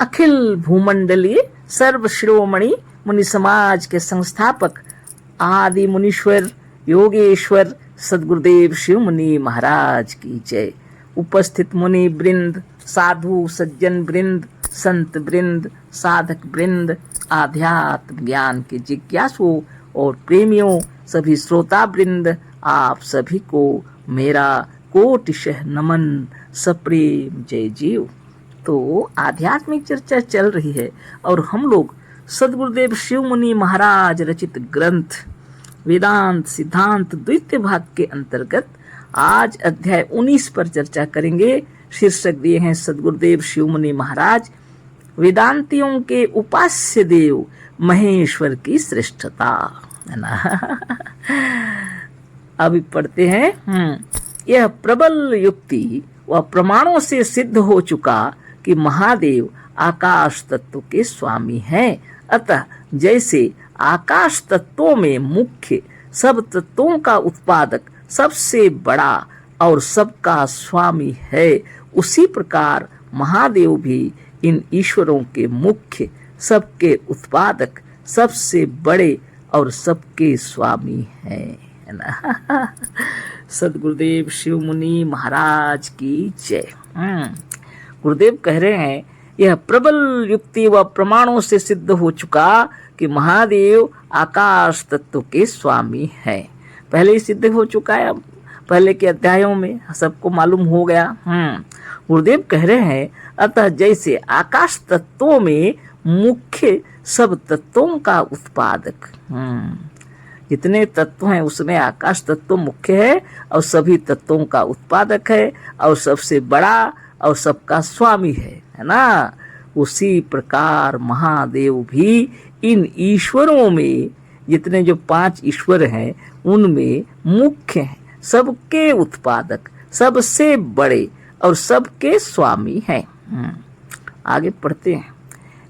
अखिल भूमंडलीय सर्व शिरोमणि मुनि समाज के संस्थापक आदि मुनीश्वर योगेश्वर सदगुरुदेव शिव मुनि महाराज की जय। उपस्थित मुनि वृंद, साधु सज्जन वृंद, संत वृंद, साधक वृंद, आध्यात्म ज्ञान के जिज्ञासुओं और प्रेमियों, सभी श्रोता वृंद, आप सभी को मेरा कोटिशः नमन, सप्रेम जय जीव। तो आध्यात्मिक चर्चा चल रही है और हम लोग सदगुरुदेव शिव मुनि महाराज रचित ग्रंथ वेदांत सिद्धांत द्वितीय भाग के अंतर्गत आज अध्याय 19 पर चर्चा करेंगे। शीर्षक दिए हैं सदगुरुदेव शिव मुनि महाराज वेदांतियों के उपास्य देव महेश्वर की श्रेष्ठता, है ना। अभी पढ़ते हैं। यह प्रबल युक्ति व प्रमाणों से सिद्ध हो चुका कि महादेव आकाश तत्व के स्वामी हैं। अतः जैसे आकाश तत्वों में मुख्य, सब तत्वों का उत्पादक, सबसे बड़ा और सबका स्वामी है, उसी प्रकार महादेव भी इन ईश्वरों के मुख्य, सबके उत्पादक, सबसे बड़े और सबके स्वामी हैं, है ना। सदगुरुदेव शिव मुनि महाराज की जय। गुरुदेव कह रहे हैं यह प्रबल युक्ति व प्रमाणों से सिद्ध हो चुका कि महादेव आकाश तत्व के स्वामी हैं। पहले ही सिद्ध हो चुका है, पहले के अध्यायों में सबको मालूम हो गया। गुरुदेव कह रहे हैं अतः जैसे आकाश तत्वों में मुख्य, सब तत्वों का उत्पादक, जितने तत्व हैं उसमें आकाश तत्व मुख्य है और सभी तत्वों का उत्पादक है और सबसे बड़ा और सबका स्वामी है ना। उसी प्रकार महादेव भी इन ईश्वरों में, जितने जो 5 ईश्वर हैं उनमें मुख्य हैं, सबके उत्पादक, सबसे बड़े और सबके स्वामी हैं। आगे पढ़ते हैं।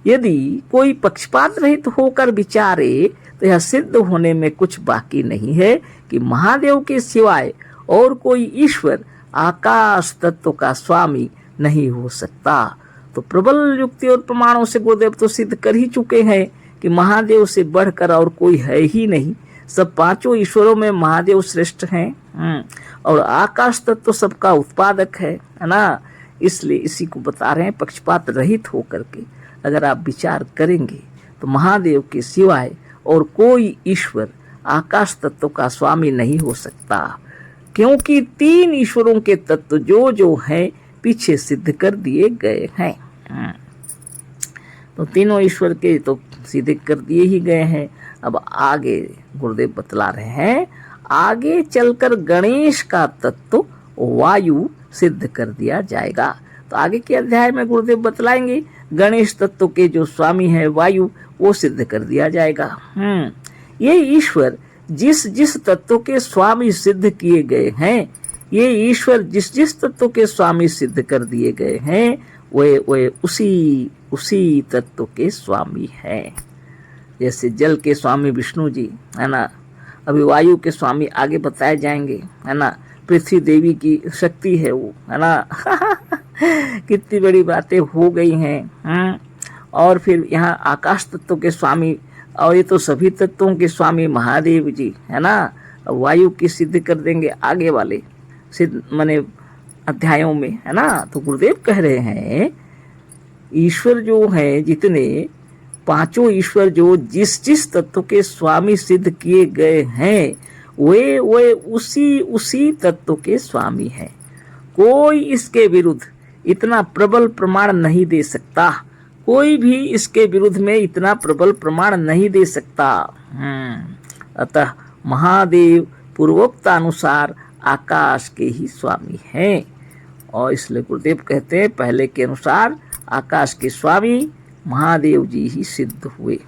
यदि कोई पक्षपात रहित होकर विचारे तो यह सिद्ध होने में कुछ बाकी नहीं है कि महादेव के सिवाय और कोई ईश्वर आकाश तत्व का स्वामी नहीं हो सकता। तो प्रबल युक्ति और प्रमाणों से गुरुदेव तो सिद्ध कर ही चुके हैं कि महादेव से बढ़कर और कोई है ही नहीं। सब 5 ईश्वरों में महादेव श्रेष्ठ हैं और आकाश तत्व सबका उत्पादक है ना। इसलिए इसी को बता रहे हैं, पक्षपात रहित होकर के अगर आप विचार करेंगे तो महादेव के सिवाय और कोई ईश्वर आकाश तत्व का स्वामी नहीं हो सकता, क्योंकि 3 ईश्वरों के तत्व जो हैं पीछे सिद्ध कर दिए गए हैं। तो तीनों ईश्वर के तो सिद्ध कर दिए ही गए हैं। अब आगे गुरुदेव बतला रहे हैं, आगे चलकर गणेश का तत्व वायु सिद्ध कर दिया जाएगा। तो आगे के अध्याय में गुरुदेव बतलाएंगे गणेश तत्व के जो स्वामी है वायु, वो सिद्ध कर दिया जाएगा। ये ईश्वर जिस जिस तत्व के स्वामी सिद्ध किए गए हैं, ये ईश्वर जिस जिस तत्व के स्वामी सिद्ध कर दिए गए हैं, वे उसी तत्व के स्वामी हैं। जैसे जल के स्वामी विष्णु जी, है ना। अभी वायु के स्वामी आगे बताए जाएंगे, है ना। पृथ्वी देवी की शक्ति है वो, है ना। कितनी बड़ी बातें हो गई हैं। और फिर यहाँ आकाश तत्व के स्वामी, और ये तो सभी तत्वों के स्वामी महादेव जी, है ना। वायु की सिद्ध कर देंगे आगे वाले सिद्ध माने अध्यायों में, है ना। तो गुरुदेव कह रहे हैं ईश्वर जो है, जितने 5 ईश्वर जो जिस जिस तत्व के स्वामी सिद्ध किए गए हैं, वे उसी तत्व के स्वामी हैं। कोई इसके विरुद्ध इतना प्रबल प्रमाण नहीं दे सकता, कोई भी इसके विरुद्ध में इतना प्रबल प्रमाण नहीं दे सकता। अतः महादेव पूर्वोक्तानुसार आकाश के ही स्वामी हैं। और इसलिए गुरुदेव कहते हैं पहले के अनुसार आकाश के स्वामी महादेव जी ही सिद्ध हुए।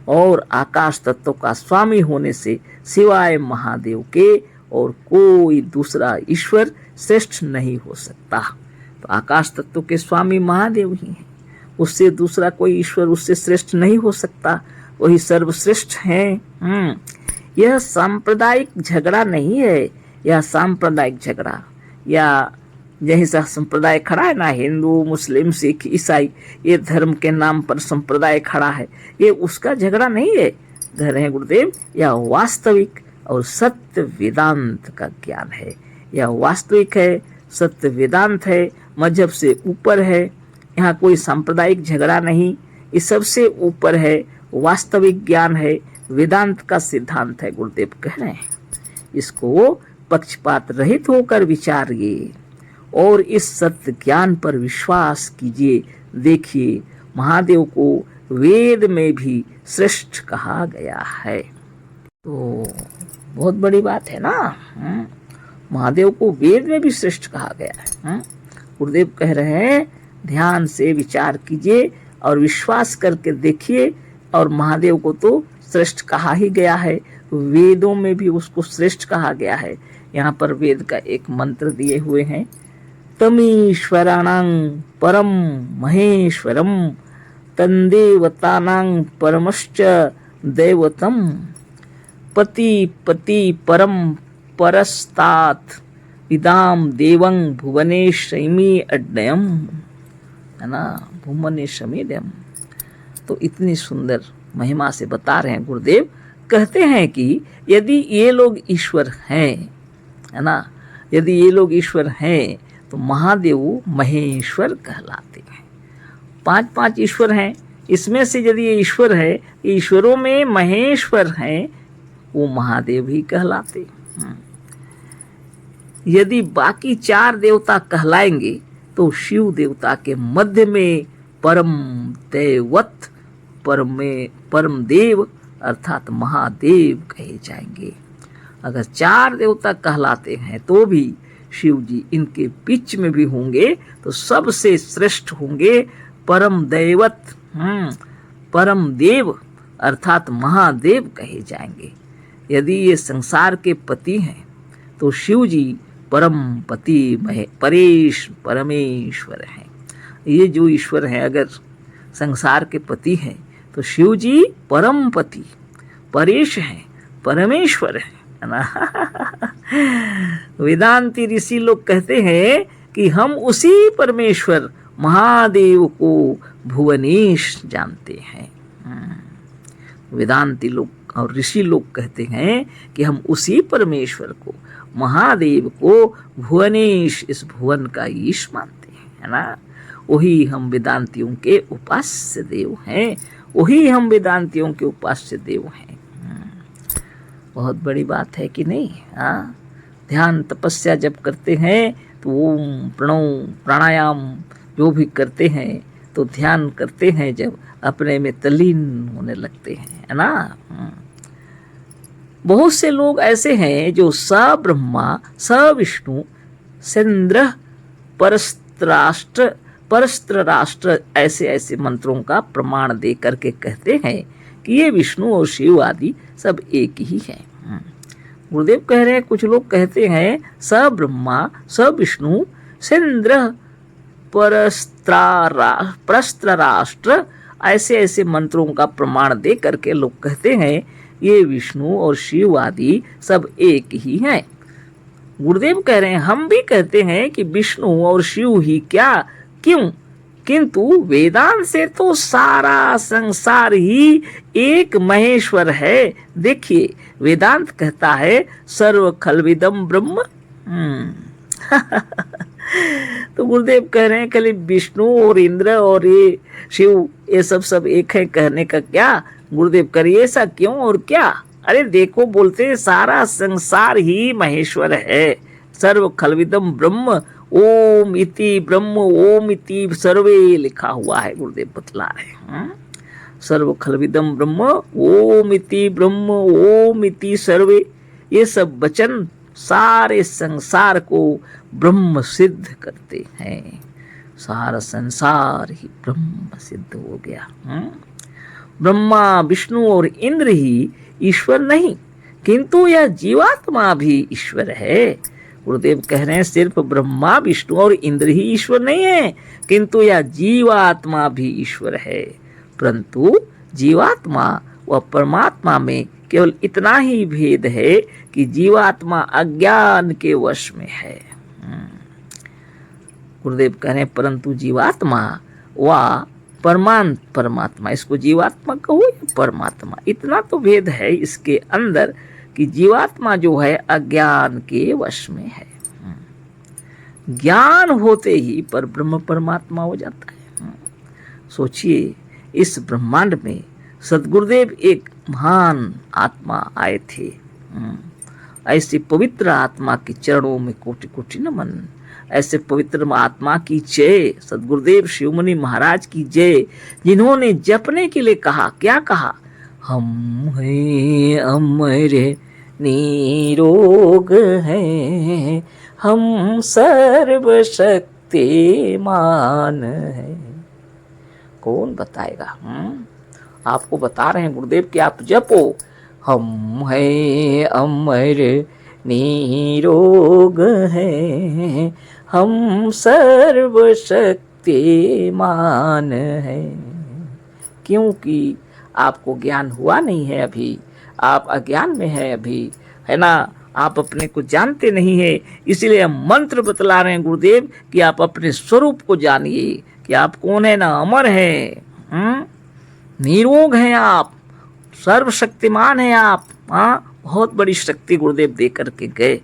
और आकाश तत्व का स्वामी होने से सिवाय महादेव के और कोई दूसरा ईश्वर श्रेष्ठ नहीं हो सकता। तो आकाश तत्व के स्वामी महादेव ही हैं, उससे दूसरा कोई ईश्वर उससे श्रेष्ठ नहीं हो सकता, वही सर्वश्रेष्ठ हैं। यह सांप्रदायिक झगड़ा नहीं है, यह सांप्रदायिक झगड़ा या यही सा संप्रदाय खड़ा है ना, हिंदू मुस्लिम सिख ईसाई, ये धर्म के नाम पर संप्रदाय खड़ा है, ये उसका झगड़ा नहीं है। कह रहे हैं गुरुदेव, यह वास्तविक और सत्य वेदांत का ज्ञान है। यह वास्तविक है, सत्य वेदांत है, मजहब से ऊपर है। यहाँ कोई सांप्रदायिक झगड़ा नहीं, ये सबसे ऊपर है, वास्तविक ज्ञान है, वेदांत का सिद्धांत है। गुरुदेव कह रहे हैं इसको पक्षपात रहित होकर विचारिए और इस सत्य ज्ञान पर विश्वास कीजिए। देखिए, महादेव को वेद में भी श्रेष्ठ कहा गया है, तो बहुत बड़ी बात है ना। महादेव को वेद में भी श्रेष्ठ कहा गया है। गुरुदेव कह रहे हैं ध्यान से विचार कीजिए और विश्वास करके देखिए, और महादेव को तो श्रेष्ठ कहा ही गया है, वेदों में भी उसको श्रेष्ठ कहा गया है। यहाँ पर वेद का एक मंत्र दिए हुए हैं, तमीश्वराणां परम महेश्वरम तन्देवतानां परमश्च दैवतम पति पति परम परस्तात् इदाम देवं भुवनेशमी अड्डयम, है ना, भुवनेशमीदयम। तो इतनी सुंदर महिमा से बता रहे हैं गुरुदेव। कहते हैं कि यदि ये लोग ईश्वर हैं, है ना, यदि ये लोग ईश्वर हैं तो महादेव महेश्वर कहलाते हैं। 5 ईश्वर हैं, इसमें से यदि ये ईश्वर है, ईश्वरों में महेश्वर हैं, वो महादेव ही कहलाते। यदि बाकी 4 देवता कहलाएंगे तो शिव देवता के मध्य में परम दैवत परम देव अर्थात महादेव कहे जाएंगे। अगर 4 देवता कहलाते हैं तो भी शिव जी इनके बीच में भी होंगे तो सबसे श्रेष्ठ होंगे परम दैवत, परम देव अर्थात महादेव कहे जाएंगे। यदि ये संसार के पति हैं तो शिव जी परम पति परेश परमेश्वर हैं। ये जो ईश्वर हैं अगर संसार के पति हैं तो शिव जी परम पति परेश हैं, परमेश्वर है ना। वेदांती ऋषि लोग कहते हैं कि हम उसी परमेश्वर महादेव को भुवनेश जानते हैं। वेदांती लोग और ऋषि लोग कहते हैं कि हम उसी परमेश्वर को, महादेव को भुवनेश, इस भुवन का ईश मानते हैं, है ना। वही हम वेदांतियों के उपास्य देव हैं, वही हम वेदांतियों के उपास्य देव हैं। बहुत बड़ी बात है कि नहीं। हाँ, ध्यान तपस्या जब करते हैं तो ओम प्रणव प्राणायाम जो भी करते हैं तो ध्यान करते हैं जब अपने में तल्लीन होने लगते हैं, है ना। बहुत से लोग ऐसे हैं जो स ब्रह्मा स विष्णु सेन्द्र परस्त्र राष्ट्र ऐसे ऐसे मंत्रों का प्रमाण दे करके कहते हैं कि ये विष्णु और शिव आदि सब एक ही है। गुरुदेव कह रहे हैं कुछ लोग कहते हैं स ब्रह्मा स विष्णु सेन्द्र परस्त्र राष्ट्र ऐसे ऐसे मंत्रों का प्रमाण दे करके लोग कहते हैं ये विष्णु और शिव आदि सब एक ही हैं। गुरुदेव कह रहे हैं हम भी कहते हैं कि विष्णु और शिव ही क्या, क्यों, किंतु वेदांत से तो सारा संसार ही एक महेश्वर है। देखिए वेदांत कहता है सर्व खलविदम ब्रह्म। तो गुरुदेव कह रहे हैं खाली विष्णु और इंद्र और ये शिव ये सब एक है कहने का क्या। गुरुदेव करिए ऐसा क्यों और क्या। अरे देखो बोलते हैं सारा संसार ही महेश्वर है। सर्व खलविदम ब्रह्म ओम इति ब्रह्म ओम इति सर्वे लिखा हुआ है। गुरुदेव बतला रहे हैं सर्व खलविदम ब्रह्म ओम इति ब्रह्म ओम इति सर्वे, ये सब वचन सारे संसार को ब्रह्म सिद्ध करते हैं। सारा संसार ही ब्रह्म सिद्ध हो गया। ब्रह्मा विष्णु और इंद्र ही ईश्वर नहीं, किंतु यह जीवात्मा भी ईश्वर है। गुरुदेव कह रहे हैं सिर्फ ब्रह्मा विष्णु और इंद्र ही ईश्वर नहीं है, किंतु यह जीवात्मा भी ईश्वर है। परंतु जीवात्मा व परमात्मा में केवल इतना ही भेद है कि जीवात्मा अज्ञान के वश में है। गुरुदेव कह रहे हैं परंतु जीवात्मा व परमात्मा, इसको जीवात्मा कहो या परमात्मा, इतना तो भेद है इसके अंदर कि जीवात्मा जो है अज्ञान के वश में है। ज्ञान होते ही पर ब्रह्म परमात्मा हो जाता है। सोचिए, इस ब्रह्मांड में सद्गुरुदेव एक महान आत्मा आए थे। ऐसी पवित्र आत्मा के चरणों में कोटि कोटि नमन। ऐसे पवित्र आत्मा की जय, सद्गुरुदेव शिवमुनि महाराज की जय, जिन्होंने जपने के लिए कहा, क्या कहा, हम हैं अमर निरोग हैं, हम सर्वशक्तिमान हैं। कौन बताएगा? आपको बता रहे हैं गुरुदेव कि आप जपो, हम हैं अमर निरोग हैं, हम सर्वशक्तिमान हैं। क्योंकि आपको ज्ञान हुआ नहीं है अभी, आप अज्ञान में है अभी, है ना, आप अपने को जानते नहीं है। इसीलिए हम मंत्र बतला रहे हैं गुरुदेव कि आप अपने स्वरूप को जानिए कि आप कौन है ना, अमर है, निरोग हैं आप, सर्वशक्तिमान हैं आप। बहुत बड़ी शक्ति गुरुदेव दे करके गए।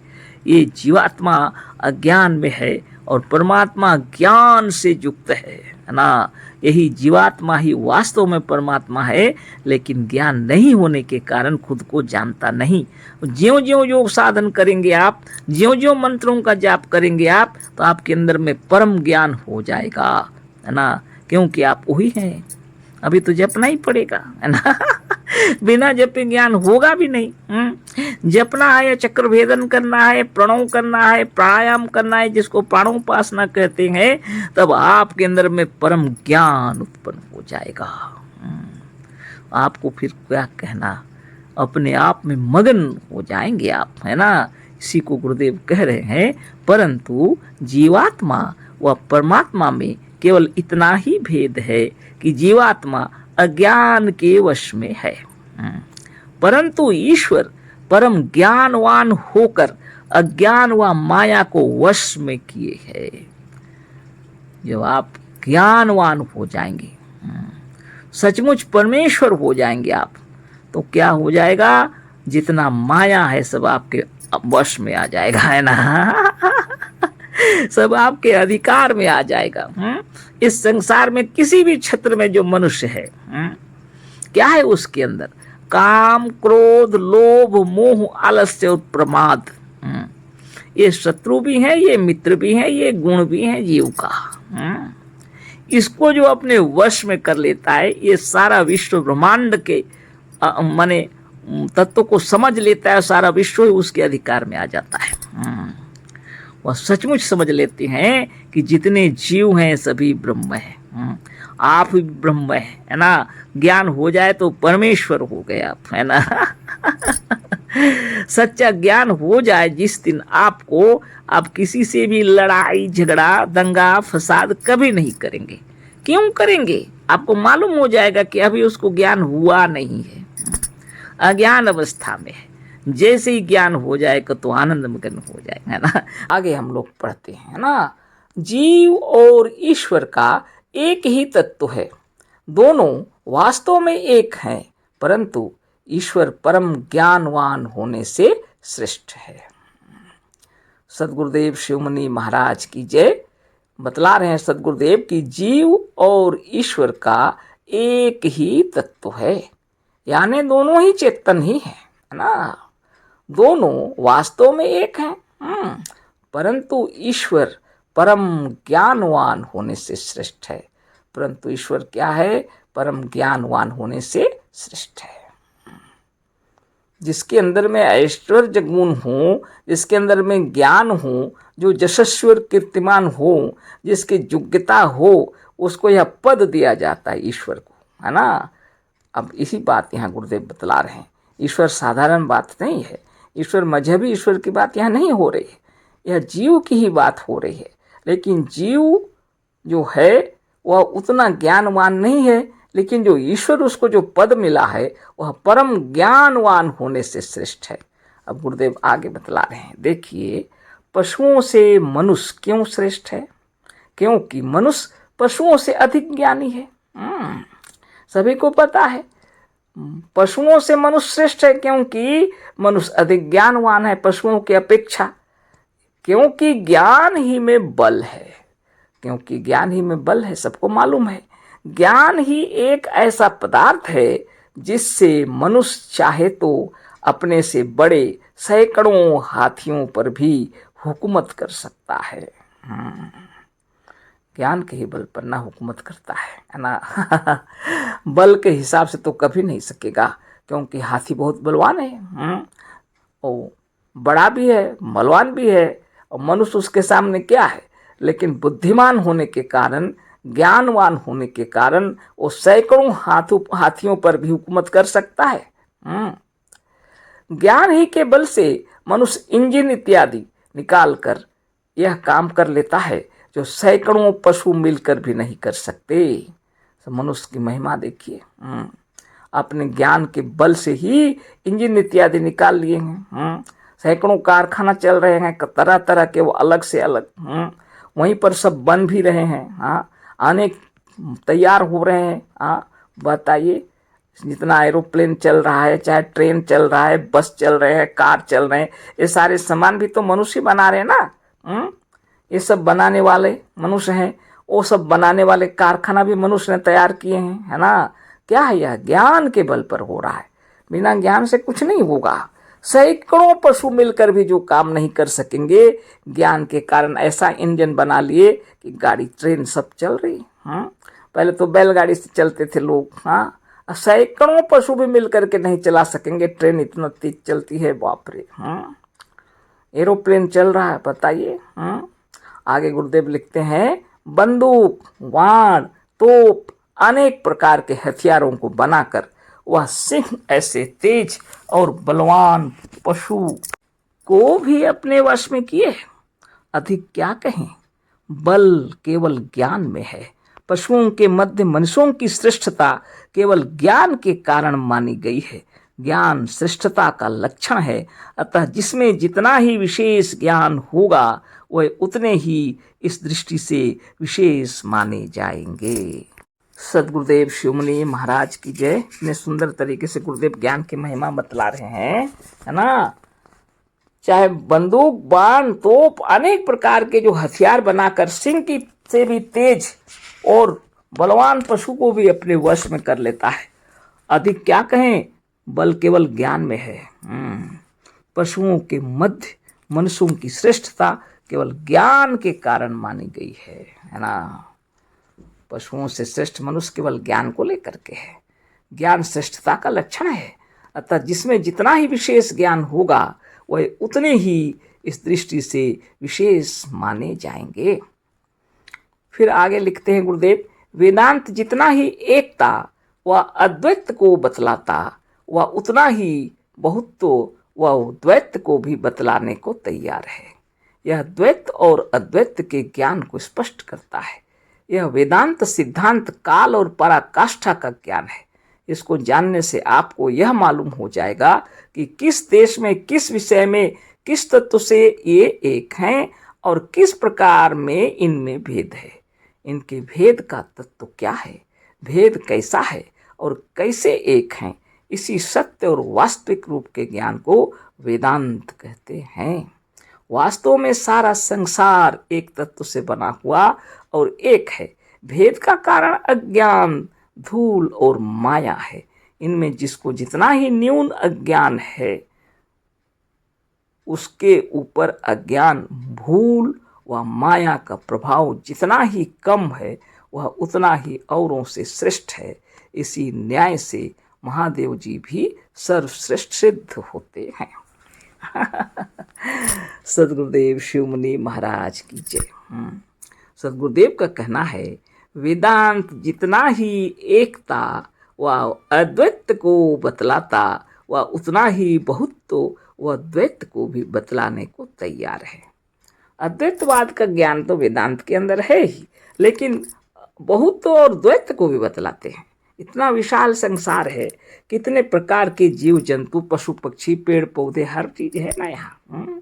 ये जीवात्मा अज्ञान में है और परमात्मा ज्ञान से युक्त है ना। यही जीवात्मा ही वास्तव में परमात्मा है, लेकिन ज्ञान नहीं होने के कारण खुद को जानता नहीं। ज्यों ज्यों योग साधन करेंगे आप, ज्यों ज्यों मंत्रों का जाप करेंगे आप, तो आपके अंदर में परम ज्ञान हो जाएगा, है ना, क्योंकि आप वही हैं। अभी तो जपना ही पड़ेगा, है ना। बिना जपे ज्ञान होगा भी नहीं। जपना है, चक्र भेदन करना है, प्रणव करना है, प्राणायाम करना है, जिसको प्राणोपासना कहते हैं, तब आपके अंदर में परम ज्ञान उत्पन्न हो जाएगा। आपको फिर क्या कहना, अपने आप में मगन हो जाएंगे आप, है ना। इसी को गुरुदेव कह रहे हैं, परंतु जीवात्मा व परमात्मा में केवल इतना ही भेद है कि जीवात्मा अज्ञान के वश में है, परंतु ईश्वर परम ज्ञानवान होकर अज्ञान व माया को वश में किए है। जब आप ज्ञानवान हो जाएंगे, सचमुच परमेश्वर हो जाएंगे आप, तो क्या हो जाएगा, जितना माया है सब आपके वश में आ जाएगा, है ना। सब आपके अधिकार में आ जाएगा। इस संसार में किसी भी क्षेत्र में जो मनुष्य है, क्या है उसके अंदर, काम, क्रोध, लोभ, मोह, आलस्य और प्रमाद, ये शत्रु भी हैं, ये मित्र भी हैं, ये गुण भी हैं जीव का। इसको जो अपने वश में कर लेता है, ये सारा विश्व ब्रह्मांड के माने तत्व को समझ लेता है, सारा विश्व उसके अधिकार में आ जाता है। वह सचमुच समझ लेते हैं कि जितने जीव हैं सभी ब्रह्म हैं। आप भी ब्रह्म है ना। ज्ञान हो जाए तो परमेश्वर हो गए आप, है ना। सच्चा ज्ञान हो जाए जिस दिन आपको, आप किसी से भी लड़ाई झगड़ा दंगा फसाद कभी नहीं करेंगे। क्यों करेंगे? आपको मालूम हो जाएगा कि अभी उसको ज्ञान हुआ नहीं है, अज्ञान अवस्था में है। जैसे ही ज्ञान हो जाएगा तो आनंद मगन हो जाएगा, है ना। आगे हम लोग पढ़ते हैं ना, जीव और ईश्वर का एक ही तत्व है, दोनों वास्तव में एक हैं, परंतु ईश्वर परम ज्ञानवान होने से श्रेष्ठ है। सद्गुरुदेव शिवमुनि महाराज की जय। बतला रहे हैं सद्गुरुदेव की जीव और ईश्वर का एक ही तत्व है, यानी दोनों ही चेतन ही है ना। दोनों वास्तव में एक हैं, परंतु ईश्वर परम ज्ञानवान होने से श्रेष्ठ है। परंतु ईश्वर क्या है? परम ज्ञानवान होने से श्रेष्ठ है। जिसके अंदर में ऐश्वर्य गुण हो, जिसके अंदर में ज्ञान हो, जो यशस्वी कीर्तिमान हो, जिसकी योग्यता हो, उसको यह पद दिया जाता है ईश्वर को, है ना। अब इसी बात यहाँ गुरुदेव बतला रहे हैं। ईश्वर साधारण बात नहीं है, ईश्वर मजहबी ईश्वर की बात यहाँ नहीं हो रही है, यह जीव की ही बात हो रही है। लेकिन जीव जो है वह उतना ज्ञानवान नहीं है, लेकिन जो ईश्वर उसको जो पद मिला है वह परम ज्ञानवान होने से श्रेष्ठ है। अब गुरुदेव आगे बतला रहे हैं, देखिए पशुओं से मनुष्य क्यों श्रेष्ठ है। क्योंकि मनुष्य पशुओं से अधिक ज्ञानी है। सभी को पता है पशुओं से मनुष्य श्रेष्ठ है, क्योंकि मनुष्य अधिक ज्ञानवान है पशुओं की अपेक्षा। क्योंकि ज्ञान ही में बल है, क्योंकि ज्ञान ही में बल है, सबको मालूम है। ज्ञान ही एक ऐसा पदार्थ है जिससे मनुष्य चाहे तो अपने से बड़े सैकड़ों हाथियों पर भी हुकूमत कर सकता है। ज्ञान के ही बल पर ना हुकूमत करता है ना। बल के हिसाब से तो कभी नहीं सकेगा, क्योंकि हाथी बहुत बलवान है। वो बड़ा भी है, बलवान भी है, और मनुष्य उसके सामने क्या है। लेकिन बुद्धिमान होने के कारण, ज्ञानवान होने के कारण वो सैकड़ों हाथियों पर भी हुकूमत कर सकता है। ज्ञान ही के बल से मनुष्य इंजन इत्यादि निकाल कर यह काम कर लेता है जो सैकड़ों पशु मिलकर भी नहीं कर सकते। तो मनुष्य की महिमा देखिए, अपने ज्ञान के बल से ही इंजन इत्यादि निकाल लिए हैं। सैकड़ों कारखाना चल रहे हैं तरह तरह के, वो अलग से अलग। वहीं पर सब बन भी रहे हैं, अनेक तैयार हो रहे हैं। बताइए, जितना एरोप्लेन चल रहा है, चाहे ट्रेन चल रहा है, बस चल रहे हैं, कार चल रहे हैं, ये सारे सामान भी तो मनुष्य बना रहे हैं ना। ये सब बनाने वाले मनुष्य हैं, वो सब बनाने वाले कारखाना भी मनुष्य ने तैयार किए हैं, है ना। क्या है, यह ज्ञान के बल पर हो रहा है। बिना ज्ञान से कुछ नहीं होगा। सैकड़ों पशु मिलकर भी जो काम नहीं कर सकेंगे, ज्ञान के कारण ऐसा इंजन बना लिए कि गाड़ी ट्रेन सब चल रही। पहले तो बैलगाड़ी से चलते थे लोग, सैकड़ों पशु भी मिलकर के नहीं चला सकेंगे, ट्रेन इतना तेज चलती है, बाप रे। एरोप्लेन चल रहा है, बताइए। आगे गुरुदेव लिखते हैं, बंदूक, वाण, तोप, अनेक प्रकार के हथियारों को बनाकर वह सिंह ऐसे तेज और बलवान पशु को भी अपने वश में किए। अधिक क्या कहें, बल केवल ज्ञान में है। पशुओं के मध्य मनुष्यों की श्रेष्ठता केवल ज्ञान के कारण मानी गई है। ज्ञान श्रेष्ठता का लक्षण है, अतः जिसमें जितना ही विशेष ज्ञान होगा वह उतने ही इस दृष्टि से विशेष माने जाएंगे। सदगुरुदेव शिवमुनि महाराज की जय। इतने सुंदर तरीके से गुरुदेव ज्ञान की महिमा बतला रहे हैं, है ना। चाहे बंदूक, बाण, तोप, अनेक प्रकार के जो हथियार बनाकर सिंह की से भी तेज और बलवान पशु को भी अपने वश में कर लेता है। अधिक क्या कहें, बल केवल ज्ञान में है। पशुओं के मध्य मनुष्यों की श्रेष्ठता केवल ज्ञान के कारण मानी गई है ना। पशुओं से श्रेष्ठ मनुष्य केवल ज्ञान को लेकर के है। ज्ञान श्रेष्ठता का लक्षण है, अतः जिसमें जितना ही विशेष ज्ञान होगा वह उतने ही इस दृष्टि से विशेष माने जाएंगे। फिर आगे लिखते हैं गुरुदेव, वेदांत जितना ही एकता व अद्वैत को बतलाता वह उतना ही बहुत्व व द्वैत को भी बतलाने को तैयार है। यह द्वैत और अद्वैत के ज्ञान को स्पष्ट करता है। यह वेदांत सिद्धांत काल और पराकाष्ठा का ज्ञान है। इसको जानने से आपको यह मालूम हो जाएगा कि किस देश में, किस विषय में, किस तत्व से ये एक हैं और किस प्रकार में इनमें भेद है। इनके भेद का तत्व क्या है, भेद कैसा है और कैसे एक हैं, इसी सत्य और वास्तविक रूप के ज्ञान को वेदांत कहते हैं। वास्तव में सारा संसार एक तत्व से बना हुआ और एक है। भेद का कारण अज्ञान, धूल और माया है। इनमें जिसको जितना ही न्यून अज्ञान है उसके ऊपर अज्ञान, भूल व माया का प्रभाव जितना ही कम है वह उतना ही औरों से श्रेष्ठ है। इसी न्याय से महादेव जी भी सर्वश्रेष्ठ सिद्ध होते हैं। सदगुरुदेव शिवमुनि महाराज की जय। सदगुरुदेव का कहना है, वेदांत जितना ही एकता व अद्वैत को बतलाता वह उतना ही बहुत्व व द्वैत को भी बतलाने को तैयार है। अद्वैतवाद का ज्ञान तो वेदांत के अंदर है ही, लेकिन बहुत्व और द्वैत को भी बतलाते हैं। इतना विशाल संसार है, कितने प्रकार के जीव जंतु, पशु पक्षी, पेड़ पौधे, हर चीज है ना यहाँ।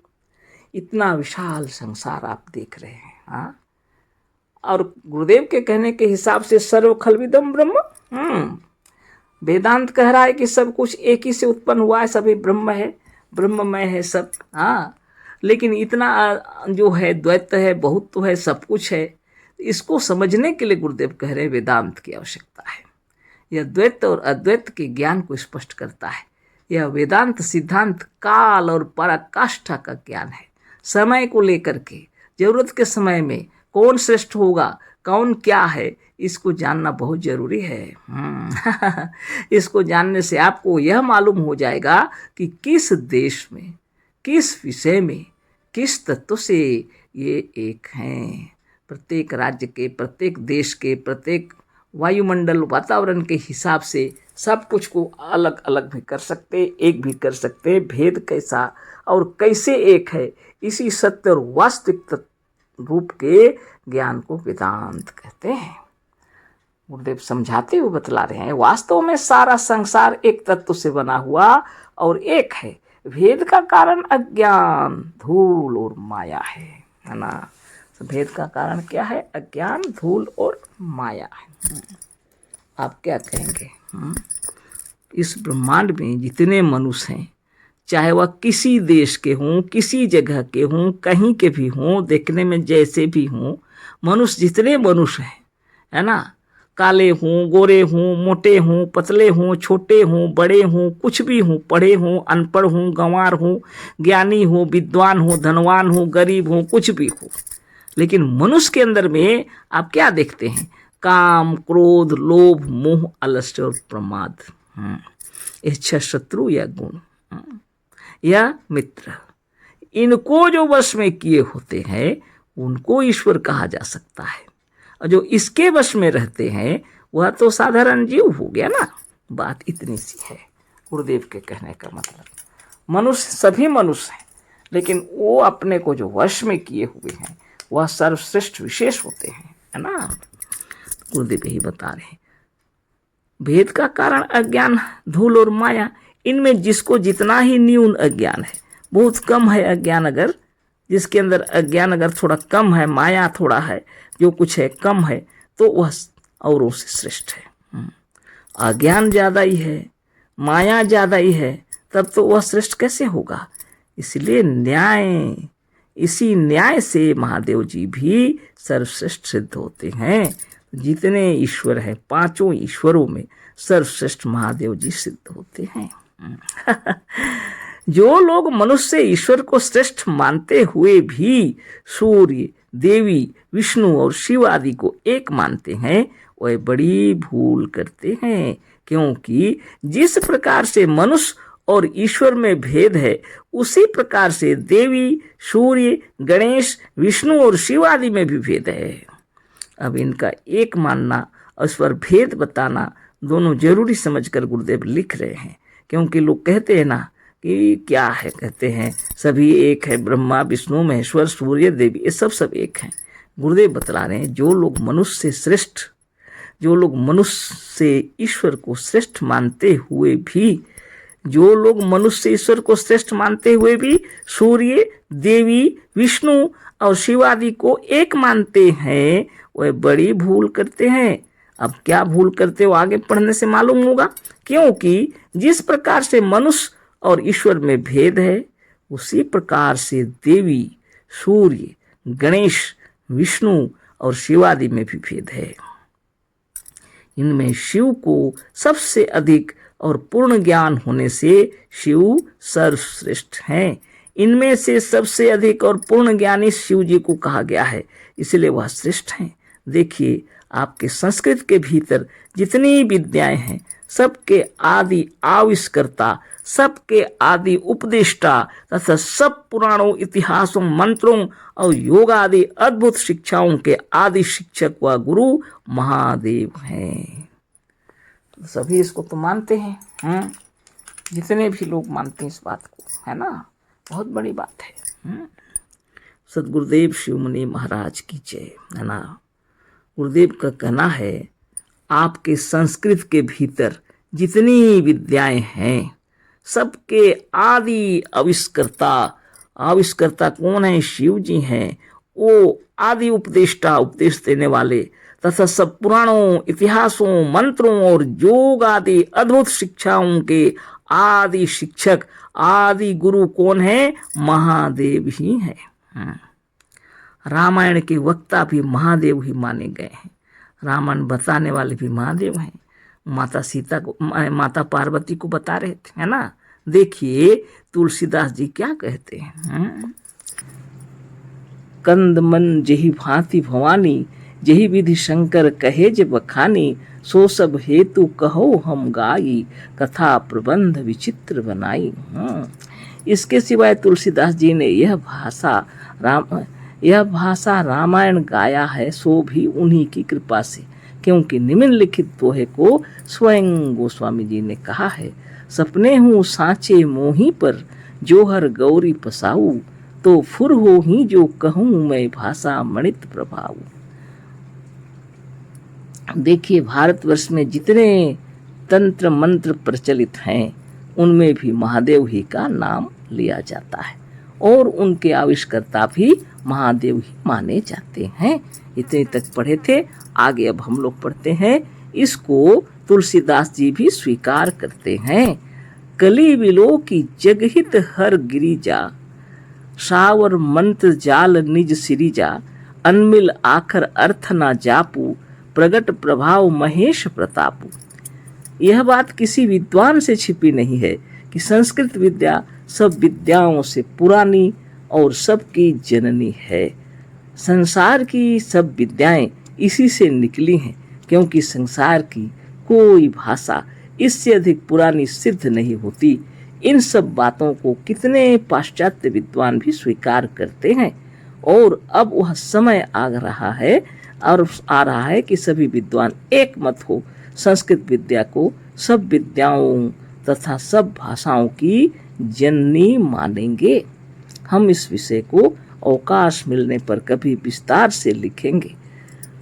इतना विशाल संसार आप देख रहे हैं। और गुरुदेव के कहने के हिसाब से सर्व खलविदम ब्रह्म। वेदांत कह रहा है कि सब कुछ एक ही से उत्पन्न हुआ है, सभी ब्रह्म है, ब्रह्ममय है सब। हाँ, लेकिन इतना जो है द्वैत है, बहुत तो है, सब कुछ है। इसको समझने के लिए गुरुदेव कह रहे हैं वेदांत की आवश्यकता है। यह द्वैत और अद्वैत के ज्ञान को स्पष्ट करता है। यह वेदांत सिद्धांत काल और पराकाष्ठा का ज्ञान है। समय को लेकर के, जरूरत के समय में कौन श्रेष्ठ होगा, कौन क्या है, इसको जानना बहुत जरूरी है। इसको जानने से आपको यह मालूम हो जाएगा कि किस देश में, किस विषय में, किस तत्व से ये एक हैं। प्रत्येक राज्य के, प्रत्येक देश के, प्रत्येक वायुमंडल वातावरण के हिसाब से सब कुछ को अलग अलग भी कर सकते, एक भी कर सकते। भेद कैसा और कैसे एक है, इसी सत्य और वास्तविक रूप के ज्ञान को वेदांत कहते हैं। गुरुदेव समझाते हुए बतला रहे हैं, वास्तव में सारा संसार एक तत्व से बना हुआ और एक है। भेद का कारण अज्ञान, धूल और माया है ना। तो भेद का कारण क्या है? अज्ञान, धूल और माया है। आप क्या कहेंगे? इस ब्रह्मांड में जितने मनुष्य हैं, चाहे वह किसी देश के हों, किसी जगह के हों, कहीं के भी हों, देखने में जैसे भी हों, मनुष्य जितने मनुष्य हैं, है ना, काले हों, गोरे हों, मोटे हों, पतले हों, छोटे हों, बड़े हों, कुछ भी हों, पढ़े हों, अनपढ़ हों, गंवार हों, ज्ञानी हों, विद्वान हों, धनवान हों, गरीब हों, कुछ भी हो, लेकिन मनुष्य के अंदर में आप क्या देखते हैं? काम, क्रोध, लोभ, मोह, आलस्य और प्रमाद। ये 6 शत्रु या गुण या मित्र, इनको जो वश में किए होते हैं उनको ईश्वर कहा जा सकता है। और जो इसके वश में रहते हैं वह तो साधारण जीव हो गया ना। बात इतनी सी है गुरुदेव के कहने का मतलब। मनुष्य सभी मनुष्य हैं, लेकिन वो अपने को जो वश में किए हुए हैं वह सर्वश्रेष्ठ विशेष होते हैं, है ना। गुरुदेव यही बता रहे हैं। भेद का कारण अज्ञान, धूल और माया। इनमें जिसको जितना ही न्यून अज्ञान है, बहुत कम है अज्ञान, अगर जिसके अंदर अज्ञान अगर थोड़ा कम है, माया थोड़ा है, जो कुछ है कम है, तो वह औरों से श्रेष्ठ है। अज्ञान ज़्यादा ही है, माया ज़्यादा ही है, तब तो वह श्रेष्ठ कैसे होगा? इसलिए न्याय, इसी न्याय से महादेव जी भी सर्वश्रेष्ठ सिद्ध होते हैं। जितने ईश्वर हैं, 5 ईश्वरों में सर्वश्रेष्ठ महादेव जी सिद्ध होते हैं। जो लोग मनुष्य ईश्वर को श्रेष्ठ मानते हुए भी सूर्य, देवी, विष्णु और शिव आदि को एक मानते हैं, वह बड़ी भूल करते हैं। क्योंकि जिस प्रकार से मनुष्य और ईश्वर में भेद है, उसी प्रकार से देवी, सूर्य, गणेश, विष्णु और शिव आदि में भी भेद है। अब इनका एक मानना और इस पर भेद बताना दोनों जरूरी समझकर गुरुदेव लिख रहे हैं। क्योंकि लोग कहते हैं ना कि क्या है, कहते हैं सभी एक है, ब्रह्मा, विष्णु, महेश्वर, सूर्य, देवी, ये सब एक हैं। गुरुदेव बतला रहे हैं, जो लोग मनुष्य से श्रेष्ठ, जो लोग मनुष्य से ईश्वर को श्रेष्ठ मानते हुए भी, जो लोग मनुष्य से ईश्वर को श्रेष्ठ मानते हुए भी सूर्य, देवी, विष्णु और शिव आदि को एक मानते हैं, वह बड़ी भूल करते हैं। अब क्या भूल करते हो आगे पढ़ने से मालूम होगा। क्योंकि जिस प्रकार से मनुष्य और ईश्वर में भेद है, उसी प्रकार से देवी, सूर्य, गणेश, विष्णु और शिव आदि में भी भेद है। इनमें शिव को सबसे अधिक और पूर्ण ज्ञान होने से शिव सर्वश्रेष्ठ हैं। इनमें से सबसे अधिक और पूर्ण ज्ञानी शिव जी को कहा गया है, इसलिए वह श्रेष्ठ हैं। देखिए, आपके संस्कृत के भीतर जितनी विद्याएं हैं, सबके आदि आविष्कर्ता, सबके आदि उपदेष्टा तथा सब पुराणों, इतिहासों, मंत्रों और योग आदि अद्भुत शिक्षाओं के आदि शिक्षक व गुरु महादेव हैं। सभी इसको तो मानते हैं, जितने भी लोग मानते हैं इस बात को, है ना। बहुत बड़ी बात है। सदगुरुदेव शिवमुनि महाराज की जय, है ना। गुरुदेव का कहना है, आपके संस्कृत के भीतर जितनी विद्याएं हैं, सबके आदि आविष्कर्ता, आविष्कर्ता कौन है? शिव जी हैं। वो आदि उपदेष्टा, उपदेश देने वाले तथा सब पुराणों, इतिहासों, मंत्रों और योग आदि अद्भुत शिक्षाओं के आदि शिक्षक, आदि गुरु कौन है? महादेव ही है। रामायण के वक्ता भी महादेव ही माने गए हैं। रामायण बताने वाले भी महादेव हैं। माता सीता को, माता पार्वती को बता रहे थे, है ना। देखिए तुलसीदास जी क्या कहते हैं। कंद मन जेहि भांति भवानी, जेहि विधि शंकर कहे जे बखानी, सो सब हेतु कहो हम गाई, कथा प्रबंध विचित्र बनाई। इसके सिवाय तुलसीदास जी ने यह भाषा रामायण गाया है, सो भी उन्हीं की कृपा से, क्योंकि निम्नलिखित दोहे को स्वयं गोस्वामी जी ने कहा है। सपने हूँ सांचे मोही पर, जोहर गौरी पसाऊ, तो फुर हो ही जो कहूँ मैं भाषा मणित प्रभाव। देखिए भारतवर्ष में जितने तंत्र मंत्र प्रचलित हैं उनमें भी महादेव ही का नाम लिया जाता है और उनके आविष्कर्ता भी महादेव ही माने जाते हैं। इतने तक पढ़े थे। आगे अब हम लोग पढ़ते हैं। इसको तुलसीदास जी भी स्वीकार करते हैं। कली विलो की जगहित हर गिरिजा, सावर मंत्र जाल निज सिरिजा, अनमिल आखर अर्थ ना जापू, प्रगट प्रभाव महेश प्रतापू। यह बात किसी विद्वान से छिपी नहीं है कि संस्कृत विद्या सब विद्याओं से पुरानी और सबकी जननी है। संसार की सब विद्याएं इसी से निकली हैं, क्योंकि संसार की कोई भाषा इससे अधिक पुरानी सिद्ध नहीं होती। इन सब बातों को कितने पाश्चात्य विद्वान भी स्वीकार करते हैं और अब वह समय आ रहा है कि सभी विद्वान एक मत हो संस्कृत विद्या को सब विद्याओं तथा सब भाषाओं की जननी मानेंगे। हम इस विषय को अवकाश मिलने पर कभी विस्तार से लिखेंगे।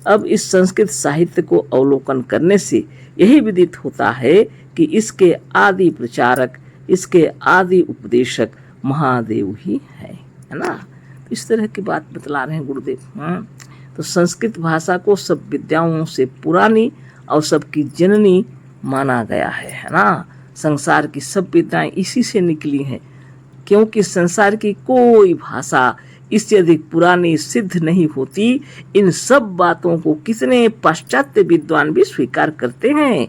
अब इस संस्कृत साहित्य को अवलोकन करने से यही विदित होता है कि इसके आदि प्रचारक, इसके आदि उपदेशक महादेव ही है ना। इस तरह की बात बतला रहे हैं गुरुदेव। तो संस्कृत भाषा को सब विद्याओं से पुरानी और सबकी जननी माना गया है ना। संसार की सब विद्याएं इसी से निकली हैं, क्योंकि संसार की कोई भाषा इससे अधिक पुरानी सिद्ध नहीं होती। इन सब बातों को कितने पाश्चात्य विद्वान भी स्वीकार करते हैं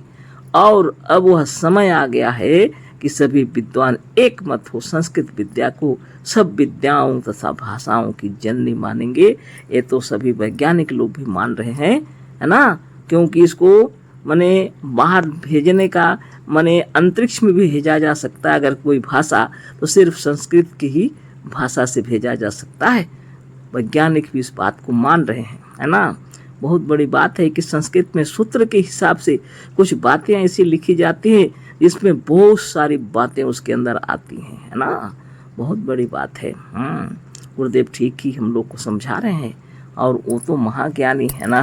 और अब वह समय आ गया है कि सभी विद्वान एक मत हो संस्कृत विद्या को सब विद्याओं तथा भाषाओं की जननी मानेंगे। ये तो सभी वैज्ञानिक लोग भी मान रहे हैं, है ना। क्योंकि इसको माने बाहर भेजने का, माने अंतरिक्ष में भी भेजा जा सकता है। अगर कोई भाषा तो सिर्फ संस्कृत की ही भाषा से भेजा जा सकता है। वैज्ञानिक भी इस बात को मान रहे हैं, है ना। बहुत बड़ी बात है कि संस्कृत में सूत्र के हिसाब से कुछ बातें ऐसी लिखी जाती हैं जिसमें बहुत सारी बातें उसके अंदर आती हैं, है ना। बहुत बड़ी बात है। गुरुदेव ठीक ही हम लोग को समझा रहे हैं और वो तो महाज्ञानी है ना।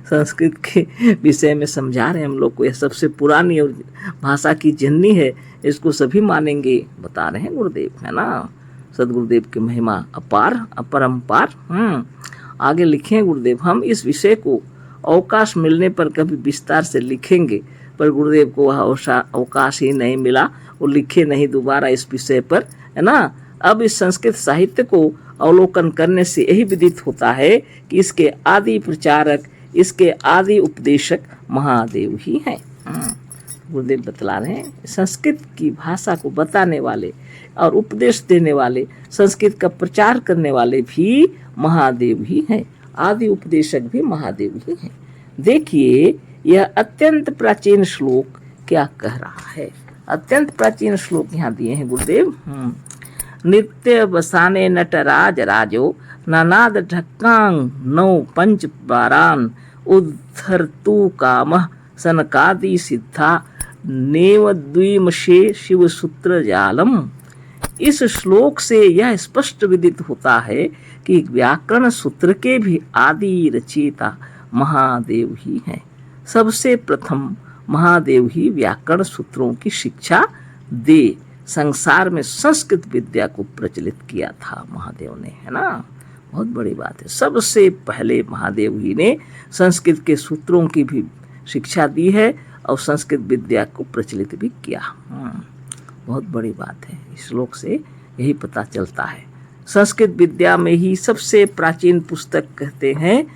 संस्कृत के विषय में समझा रहे हैं हम लोग को। यह सबसे पुरानी और भाषा की जननी है, इसको सभी मानेंगे, बता रहे हैं गुरुदेव, है ना। सदगुरुदेव की महिमा अपार अपरंपार। आगे लिखे गुरुदेव, हम इस विषय को अवकाश मिलने पर कभी विस्तार से लिखेंगे, पर गुरुदेव को वह अवकाश ही नहीं मिला, वो लिखे नहीं दोबारा इस विषय पर, है ना। अब इस संस्कृत साहित्य को अवलोकन करने से यही विदित होता है कि इसके आदि प्रचारक, इसके आदि उपदेशक महादेव ही हैं। गुरुदेव बतला रहे हैं संस्कृत की भाषा को बताने वाले और उपदेश देने वाले, संस्कृत का प्रचार करने वाले भी महादेव ही हैं, आदि उपदेशक भी महादेव ही हैं। देखिए यह अत्यंत प्राचीन श्लोक क्या कह रहा है। अत्यंत प्राचीन श्लोक यहाँ दिए हैं गुरुदेव। नित्य बसाने नटराज राजो, नानाद ढक्कांग नौ पंच बारान, उद्धर तू कामः सनकादि सिद्धा, नेव द्विमशे शिव सूत्र जालम। इस श्लोक से यह स्पष्ट विदित होता है कि व्याकरण सूत्र के भी आदि रचयिता महादेव ही हैं। सबसे प्रथम महादेव ही व्याकरण सूत्रों की शिक्षा दे संसार में संस्कृत विद्या को प्रचलित किया था महादेव ने, है ना। बहुत बड़ी बात है। सबसे पहले महादेव ही ने संस्कृत के सूत्रों की भी शिक्षा दी है और संस्कृत विद्या को प्रचलित भी किया। बहुत बड़ी बात है। इस श्लोक से यही पता चलता है। संस्कृत विद्या में ही सबसे प्राचीन पुस्तक कहते हैं,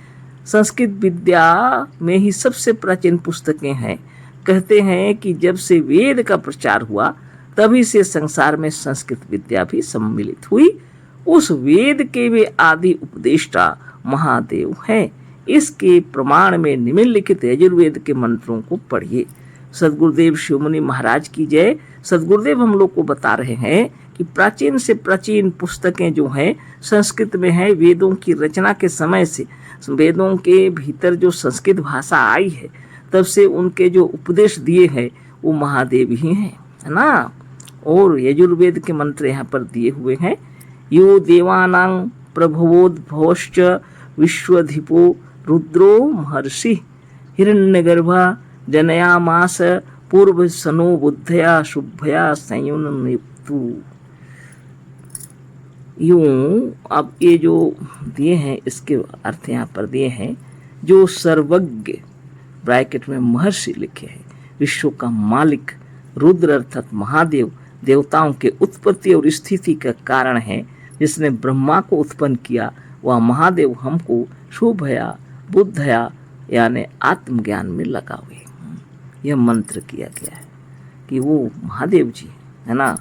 संस्कृत विद्या में ही सबसे प्राचीन पुस्तकें हैं। कहते हैं कि जब से वेद का प्रचार हुआ तभी से संसार में संस्कृत विद्या भी सम्मिलित हुई। उस वेद के वे आदि उपदेष्टा महादेव हैं। इसके प्रमाण में निम्नलिखित यजुर्वेद के मंत्रों को पढ़िए। सद्गुरुदेव शिवमुनि महाराज की जय। सद्गुरुदेव हम लोग को बता रहे हैं कि प्राचीन से प्राचीन पुस्तकें जो हैं संस्कृत में हैं। वेदों की रचना के समय से वेदों के भीतर जो संस्कृत भाषा आई है तब से उनके जो उपदेश दिए हैं वो महादेव ही हैं, है ना। और यजुर्वेद के मंत्र यहाँ पर दिए हुए हैं। यो देवानां प्रभवोद्भवश्च विश्वधिपो रुद्रो महर्षि हिरण्यगर्भा जनयामास पूर्व सनो बुद्धया शुभया संयुक्तु। यूं अब ये जो दिए हैं इसके अर्थ यहाँ पर दिए हैं। जो सर्वज्ञ ब्रैकेट में महर्षि लिखे हैं, विश्व का मालिक रुद्र अर्थात महादेव देवताओं के उत्पत्ति और स्थिति का कारण है, जिसने ब्रह्मा को उत्पन्न किया, वह महादेव हमको शुभया बुद्धया यानी आत्मज्ञान में लगा हुए। यह मंत्र किया गया है कि वो महादेव जी है ना,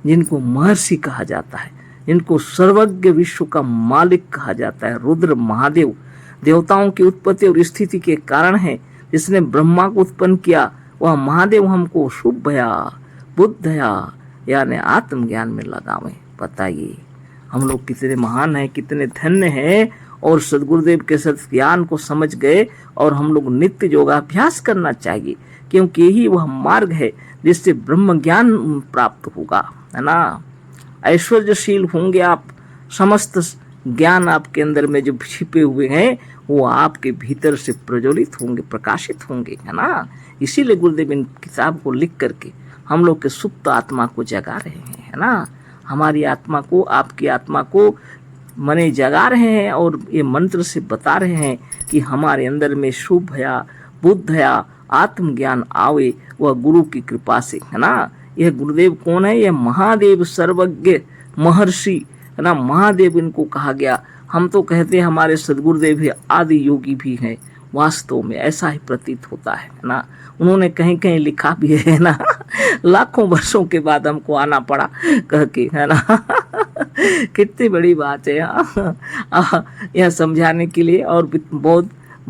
जिनको महर्षि कहा जाता है, जिनको सर्वज्ञ विश्व का मालिक कहा जाता है, रुद्र महादेव देवताओं की उत्पत्ति और स्थिति के कारण है, जिसने ब्रह्मा को उत्पन्न किया, वह महादेव हमको शुभया बुद्धया यानी आत्मज्ञान में लगावे। बताइए हम लोग कितने महान हैं, कितने धन्य हैं और सद्गुरुदेव के सत्य ज्ञान को समझ गए। और हम लोग नित्य योगाभ्यास करना चाहिए, क्योंकि यही वह मार्ग है जिससे ब्रह्म ज्ञान प्राप्त होगा, है ना। ऐश्वर्यशील होंगे आप, समस्त ज्ञान आपके अंदर में जो छिपे हुए हैं वो आपके भीतर से प्रज्वलित होंगे, प्रकाशित होंगे, है ना। इसीलिए गुरुदेव इन किताब को लिख करके हम लोग के सुप्त आत्मा को जगा रहे हैं, है ना। हमारी आत्मा को, आपकी आत्मा को मने जगा रहे हैं और ये मंत्र से बता रहे हैं कि हमारे अंदर में शुभया बुद्धया आत्मज्ञान आवे, वह गुरु की कृपा से, है ना। यह गुरुदेव कौन है? यह महादेव सर्वज्ञ महर्षि, है ना। महादेव इनको कहा गया। हम तो कहते हैं हमारे सद्गुरुदेव ही आदि योगी भी हैं, वास्तव में ऐसा ही प्रतीत होता है ना। उन्होंने कहीं कहीं लिखा भी है ना, लाखों वर्षों के बाद हमको आना पड़ा कह के, है ना। कितनी बड़ी बात है यह समझाने के लिए। और बहुत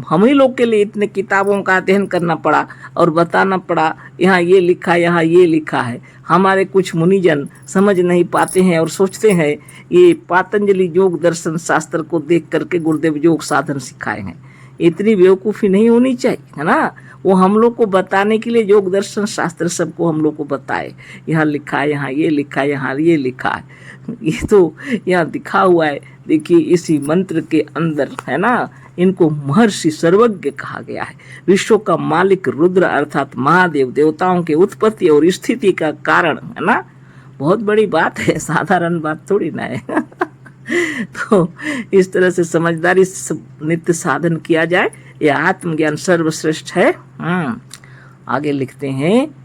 हम ही लोग के लिए इतने किताबों का अध्ययन करना पड़ा और बताना पड़ा, यहाँ ये लिखा, यहाँ ये लिखा है। हमारे कुछ मुनिजन समझ नहीं पाते हैं और सोचते हैं ये पातंजलि योग दर्शन शास्त्र को देख करके गुरुदेव योग साधन सिखाए हैं। इतनी बेवकूफ़ी नहीं होनी चाहिए, है ना। वो हम लोग को बताने के लिए योग दर्शन शास्त्र सबको हम लोग को बताए, यहाँ लिखा है, यहाँ ये लिखा है, यहाँ ये लिखा है। ये तो यहाँ दिखा हुआ है, देखिए इसी मंत्र के अंदर, है ना। इनको महर्षि सर्वज्ञ कहा गया है। विश्व का मालिक रुद्र अर्थात महादेव देवताओं के उत्पत्ति और स्थिति का कारण, है ना। बहुत बड़ी बात है, साधारण बात थोड़ी ना है। तो इस तरह से समझदारी से नित्य साधन किया जाए, यह आत्मज्ञान सर्वश्रेष्ठ है। आगे लिखते हैं,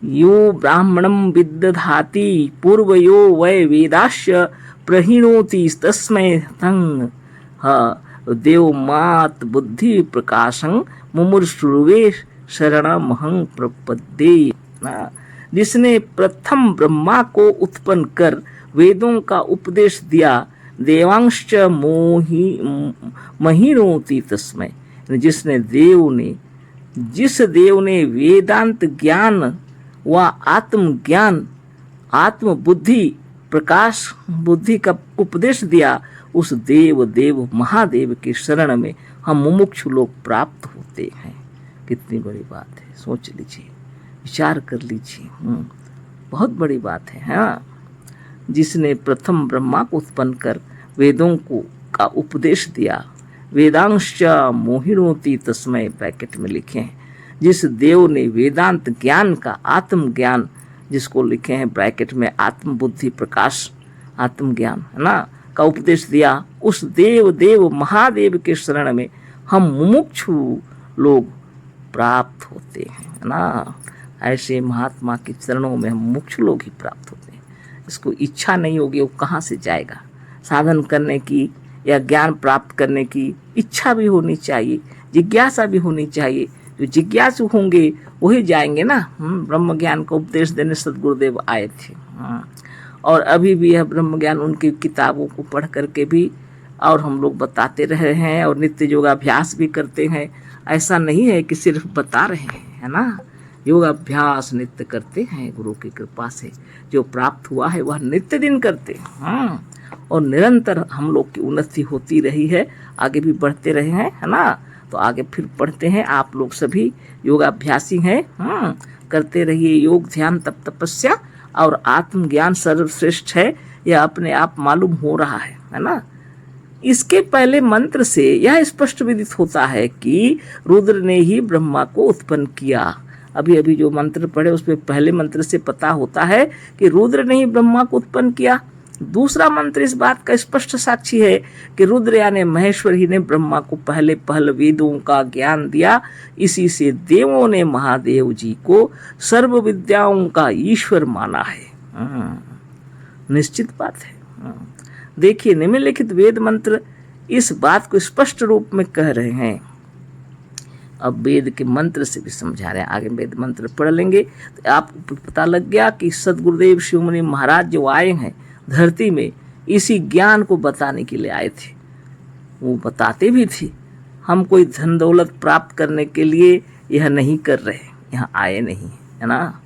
यो ब्राह्मणम विदधाति पूर्वयो वै वेदाश्य प्रहिणोति तस्मै तंग देव मात बुद्धि प्रकाशं मुमुर्षुर्वे शरणमहं प्रपद्ये। जिसने प्रथम ब्रह्मा को उत्पन्न कर वेदों का उपदेश दिया, देवांश्च महिनोति तस्मै, जिस देव ने वेदांत ज्ञान व आत्मज्ञान आत्म बुद्धि प्रकाश बुद्धि का उपदेश दिया, उस देव महादेव के शरण में हम मुमुक्षु लोग प्राप्त होते हैं। कितनी बड़ी बात है, सोच लीजिए, विचार कर लीजिए। बहुत बड़ी बात है, हाँ। जिसने प्रथम ब्रह्मा को उत्पन्न कर वेदों को का उपदेश दिया, वेदांश्च मोहिनोति तस्मै ब्रैकेट में लिखे हैं। जिस देव ने वेदांत ज्ञान का आत्मज्ञान जिसको लिखे हैं ब्रैकेट में आत्म बुद्धि प्रकाश आत्मज्ञान, है ना, का उपदेश दिया, उस देव महादेव के शरण में हम मुमुक्षु लोग प्राप्त होते हैं, है ना। ऐसे महात्मा के चरणों में हम मुमुक्षु लोग ही प्राप्त होते हैं। इसको इच्छा नहीं होगी, वो कहाँ से जाएगा। साधन करने की या ज्ञान प्राप्त करने की इच्छा भी होनी चाहिए, जिज्ञासा भी होनी चाहिए। जो जिज्ञासु होंगे वही जाएंगे ना। ब्रह्म ज्ञान का उपदेश देने सद्गुरुदेव आए थे। और अभी भी यह ब्रह्म ज्ञान उनकी किताबों को पढ़ करके भी और हम लोग बताते रहे हैं और नित्य योगाभ्यास भी करते हैं। ऐसा नहीं है कि सिर्फ बता रहे हैं, है ना। योगाभ्यास नित्य करते हैं, गुरु की कृपा से जो प्राप्त हुआ है वह नित्य दिन करते हैं। और निरंतर हम लोग की उन्नति होती रही है, आगे भी बढ़ते रहे हैं, है ना। तो आगे फिर पढ़ते हैं। आप लोग सभी योगाभ्यासी हैं, करते रहिए योग, ध्यान, तप, तपस्या और आत्मज्ञान सर्वश्रेष्ठ है, यह अपने आप मालूम हो रहा है ना। इसके पहले मंत्र से यह स्पष्ट विदित होता है कि रुद्र ने ही ब्रह्मा को उत्पन्न किया। अभी जो मंत्र पढ़े उसमें पहले मंत्र से पता होता है कि रुद्र ने ही ब्रह्मा को उत्पन्न किया। दूसरा मंत्र इस बात का स्पष्ट साक्षी है कि रुद्र यानी महेश्वर ही ने ब्रह्मा को पहल वेदों का ज्ञान दिया। इसी से देवों ने महादेव जी को सर्व विद्याओं का ईश्वर माना है। निश्चित बात है। देखिए, निम्नलिखित वेद मंत्र इस बात को स्पष्ट रूप में कह रहे हैं। अब वेद के मंत्र से भी समझा रहे हैं। आगे वेद मंत्र पढ़ लेंगे तो आपको पता लग गया कि सद्गुरुदेव शिरोमणि महाराज जो आए हैं धरती में, इसी ज्ञान को बताने के लिए आए थे। वो बताते भी थे, हम कोई धन दौलत प्राप्त करने के लिए यह नहीं कर रहे, यहाँ आए नहीं, है ना।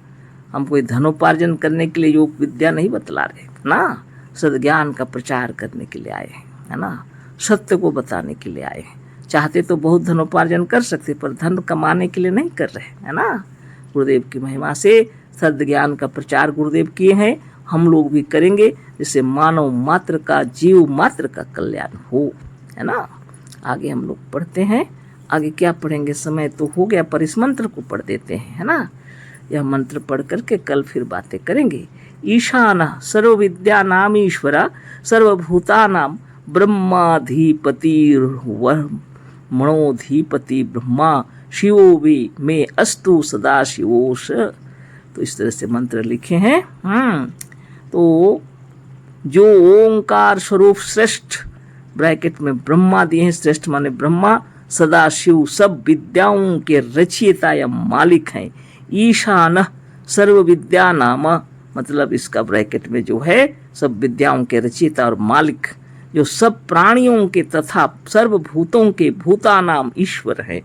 हम कोई धनोपार्जन करने के लिए योग विद्या नहीं बतला रहे ना। सद्ज्ञान का प्रचार करने के लिए आए हैं, है ना। सत्य को बताने के लिए आए हैं। चाहते तो बहुत धनोपार्जन कर सकते, पर धन कमाने के लिए नहीं कर रहे, है ना। गुरुदेव की महिमा से सद् ज्ञान का प्रचार गुरुदेव किए हैं, हम लोग भी करेंगे, जिससे मानव मात्र का, जीव मात्र का कल्याण हो, है ना। आगे हम लोग पढ़ते हैं। आगे क्या पढ़ेंगे, समय तो हो गया, पर इस मंत्र को पढ़ देते हैं, है ना। यह मंत्र पढ़ करके कल फिर बातें करेंगे। ईशान सर्व विद्या नाम ईश्वरा सर्वभूतानाम ब्रह्माधिपति मणोधिपति ब्रह्मा शिवो भी में अस्तु सदा शिवोश। तो इस तरह से मंत्र लिखे हैं। तो जो ओंकार स्वरूप श्रेष्ठ, ब्रैकेट में ब्रह्मा दिए हैं, श्रेष्ठ माने ब्रह्मा, सदा शिव सब विद्याओं के रचयिता या मालिक हैं। ईशान सर्व विद्या नाम, मतलब इसका ब्रैकेट में जो है सब विद्याओं के रचयिता और मालिक, जो सब प्राणियों के तथा सर्वभूतों के भूता नाम ईश्वर है।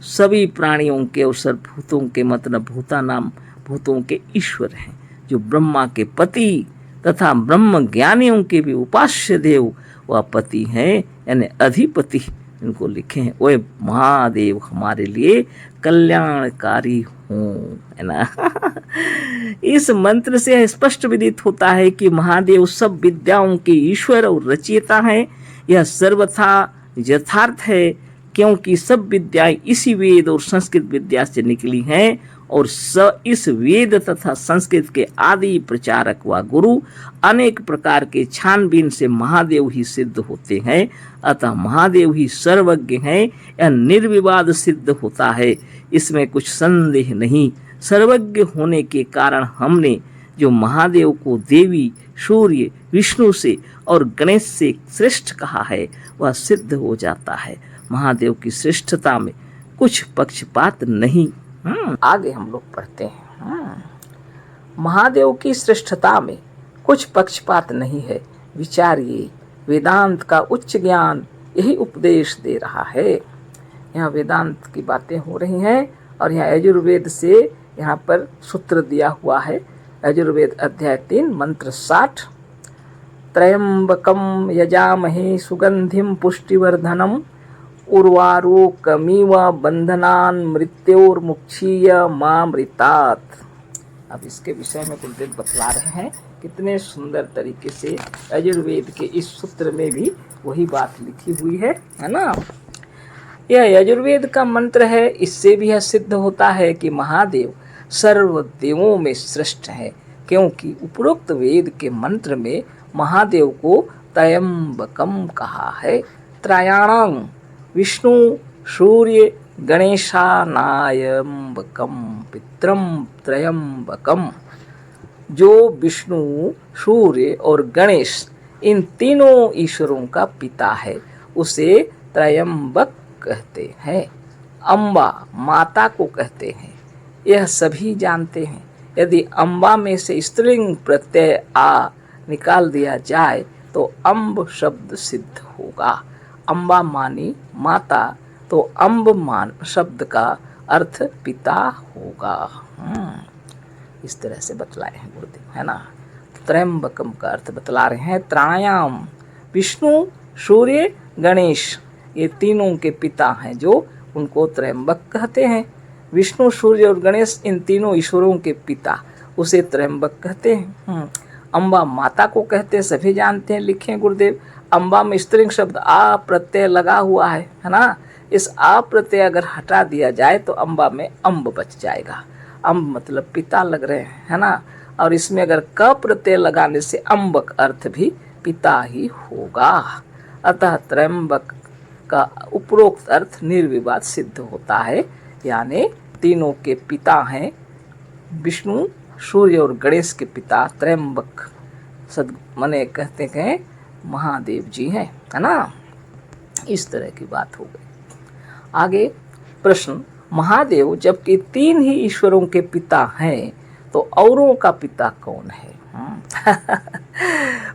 सभी प्राणियों के और सर्वभूतों के मतलब भूता नाम भूतों के ईश्वर हैं, जो ब्रह्मा के पति तथा ब्रह्म ज्ञानियों के भी उपास्य देव व पति हैं, यानी अधिपति। इनको लिखे हैं, ओए महादेव हमारे लिए कल्याणकारी हों, है ना। इस मंत्र से स्पष्ट विदित होता है कि महादेव सब विद्याओं के ईश्वर और रचयिता हैं। यह सर्वथा यथार्थ है, क्योंकि सब विद्याएं इसी वेद और संस्कृत विद्या से निकली हैं और इस वेद तथा संस्कृत के आदि प्रचारक व गुरु अनेक प्रकार के छानबीन से महादेव ही सिद्ध होते हैं। अतः महादेव ही सर्वज्ञ हैं, यह निर्विवाद सिद्ध होता है, इसमें कुछ संदेह नहीं। सर्वज्ञ होने के कारण हमने जो महादेव को देवी, सूर्य, विष्णु से और गणेश से श्रेष्ठ कहा है वह सिद्ध हो जाता है। महादेव की श्रेष्ठता में कुछ पक्षपात नहीं। आगे हम लोग पढ़ते हैं। महादेव की श्रेष्ठता में कुछ पक्षपात नहीं है, विचारिए। वेदांत का उच्च ज्ञान यही उपदेश दे रहा है। यहाँ वेदांत की बातें हो रही हैं और यहाँ यजुर्वेद से यहाँ पर सूत्र दिया हुआ है। यजुर्वेद अध्याय 3 मंत्र 60। त्रयंबकम यजामहे सुगंधिम पुष्टिवर्धनम उर्वारुकमिव बंधनान मृत्योर्मुक्षीय मामृतात्। अब इसके विषय में गुरुदेव बतला रहे हैं, कितने सुंदर तरीके से यजुर्वेद के इस सूत्र में भी वही बात लिखी हुई है ना। यह यजुर्वेद का मंत्र है। इससे भी यह सिद्ध होता है कि महादेव सर्व देवों में श्रेष्ठ है, क्योंकि उपरोक्त वेद के मंत्र में महादेव को त्रयंबकम कहा है। त्रयाणां विष्णु सूर्य गणेशानायंबकम पित्रम त्रयंबकम। जो विष्णु, सूर्य और गणेश इन तीनों ईश्वरों का पिता है उसे त्रयंबक कहते हैं। अम्बा माता को कहते हैं, यह सभी जानते हैं। यदि अम्बा में से स्त्रीलिंग प्रत्यय आ निकाल दिया जाए तो अम्ब शब्द सिद्ध होगा। अम्बा मानी माता, तो अम्ब मान शब्द का अर्थ पिता होगा। इस तरह से बतलाए हैं गुरुदेव, है ना। त्रयंबकम का अर्थ बतला रहे हैं। त्राणायाम विष्णु, सूर्य, गणेश ये तीनों के पिता हैं जो उनको त्रयंबक कहते हैं। विष्णु, सूर्य और गणेश इन तीनों ईश्वरों के पिता, उसे त्रयंबक कहते हैं। अम्बा माता को कहते हैं, सभी जानते हैं, लिखे गुरुदेव। अम्बा में स्त्रीलिंग शब्द आ प्रत्यय लगा हुआ है ना। इस आ प्रत्यय अगर हटा दिया जाए तो अम्बा में अम्ब बच जाएगा। अम्ब मतलब पिता लग रहे हैं, है ना। और इसमें अगर क प्रत्यय लगाने से अम्बक अर्थ भी पिता ही होगा। अतः त्रयंबक का उपरोक्त अर्थ निर्विवाद सिद्ध होता है, यानी तीनों के पिता हैं। विष्णु, सूर्य और गणेश के पिता त्रयंबक मने कहते हैं महादेव जी हैं, है ना। इस तरह की बात हो गई। आगे प्रश्न, महादेव जबकि तीन ही ईश्वरों के पिता हैं तो औरों का पिता कौन है?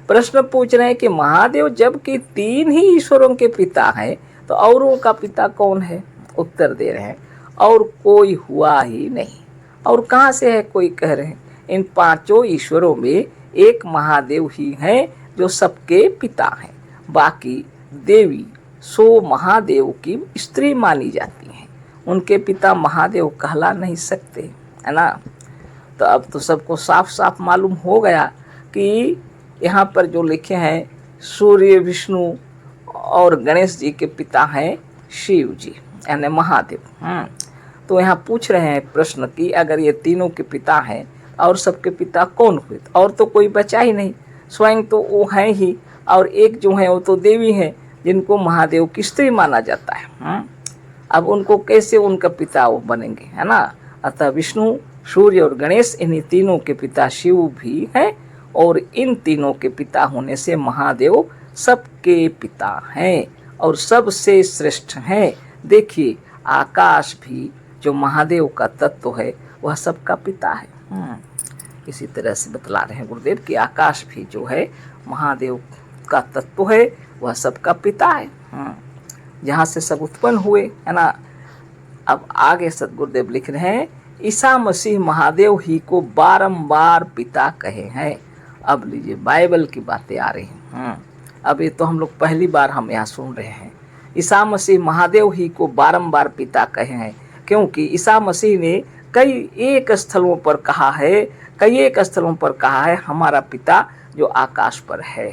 प्रश्न पूछ रहे हैं कि महादेव जबकि तीन ही ईश्वरों के पिता हैं तो औरों का पिता कौन है? उत्तर दे रहे हैं, और कोई हुआ ही नहीं। और कहाँ से है कोई? कह रहे हैं इन पांचों ईश्वरों में एक महादेव ही हैं जो सबके पिता हैं। बाकी देवी सो महादेव की स्त्री मानी जाती हैं, उनके पिता महादेव कहला नहीं सकते, है ना। तो अब तो सबको साफ साफ मालूम हो गया कि यहाँ पर जो लिखे हैं सूर्य, विष्णु और गणेश जी के पिता हैं शिव जी, यानी महादेव। तो यहाँ पूछ रहे हैं प्रश्न कि अगर ये तीनों के पिता हैं और सबके पिता कौन हुए? और तो कोई बचा ही नहीं, स्वयं तो वो हैं ही, और एक जो है वो तो देवी हैं जिनको महादेव की स्त्री माना जाता है। अब उनको कैसे उनका पिता वो बनेंगे, है ना। अतः विष्णु, सूर्य और गणेश इन्हीं तीनों के पिता शिव भी हैं, और इन तीनों के पिता होने से महादेव सबके पिता हैं और सबसे श्रेष्ठ हैं। देखिए आकाश भी जो महादेव का तत्व है वह सबका पिता है। इसी तरह से बतला रहे हैं गुरुदेव कि आकाश भी जो है महादेव का तत्व है, वह सबका पिता है, जहाँ से सब उत्पन्न हुए, है ना। अब आगे सदगुरुदेव लिख रहे हैं, ईसा मसीह महादेव ही को बारंबार पिता कहे हैं। अब लीजिए बाइबल की बातें आ रही हैं। अब ये तो हम लोग पहली बार हम यहाँ सुन रहे हैं। ईसा मसीह महादेव ही को बारंबार पिता कहे हैं क्योंकि ईसा मसीह ने कई एक स्थलों पर कहा है हमारा पिता जो आकाश पर है।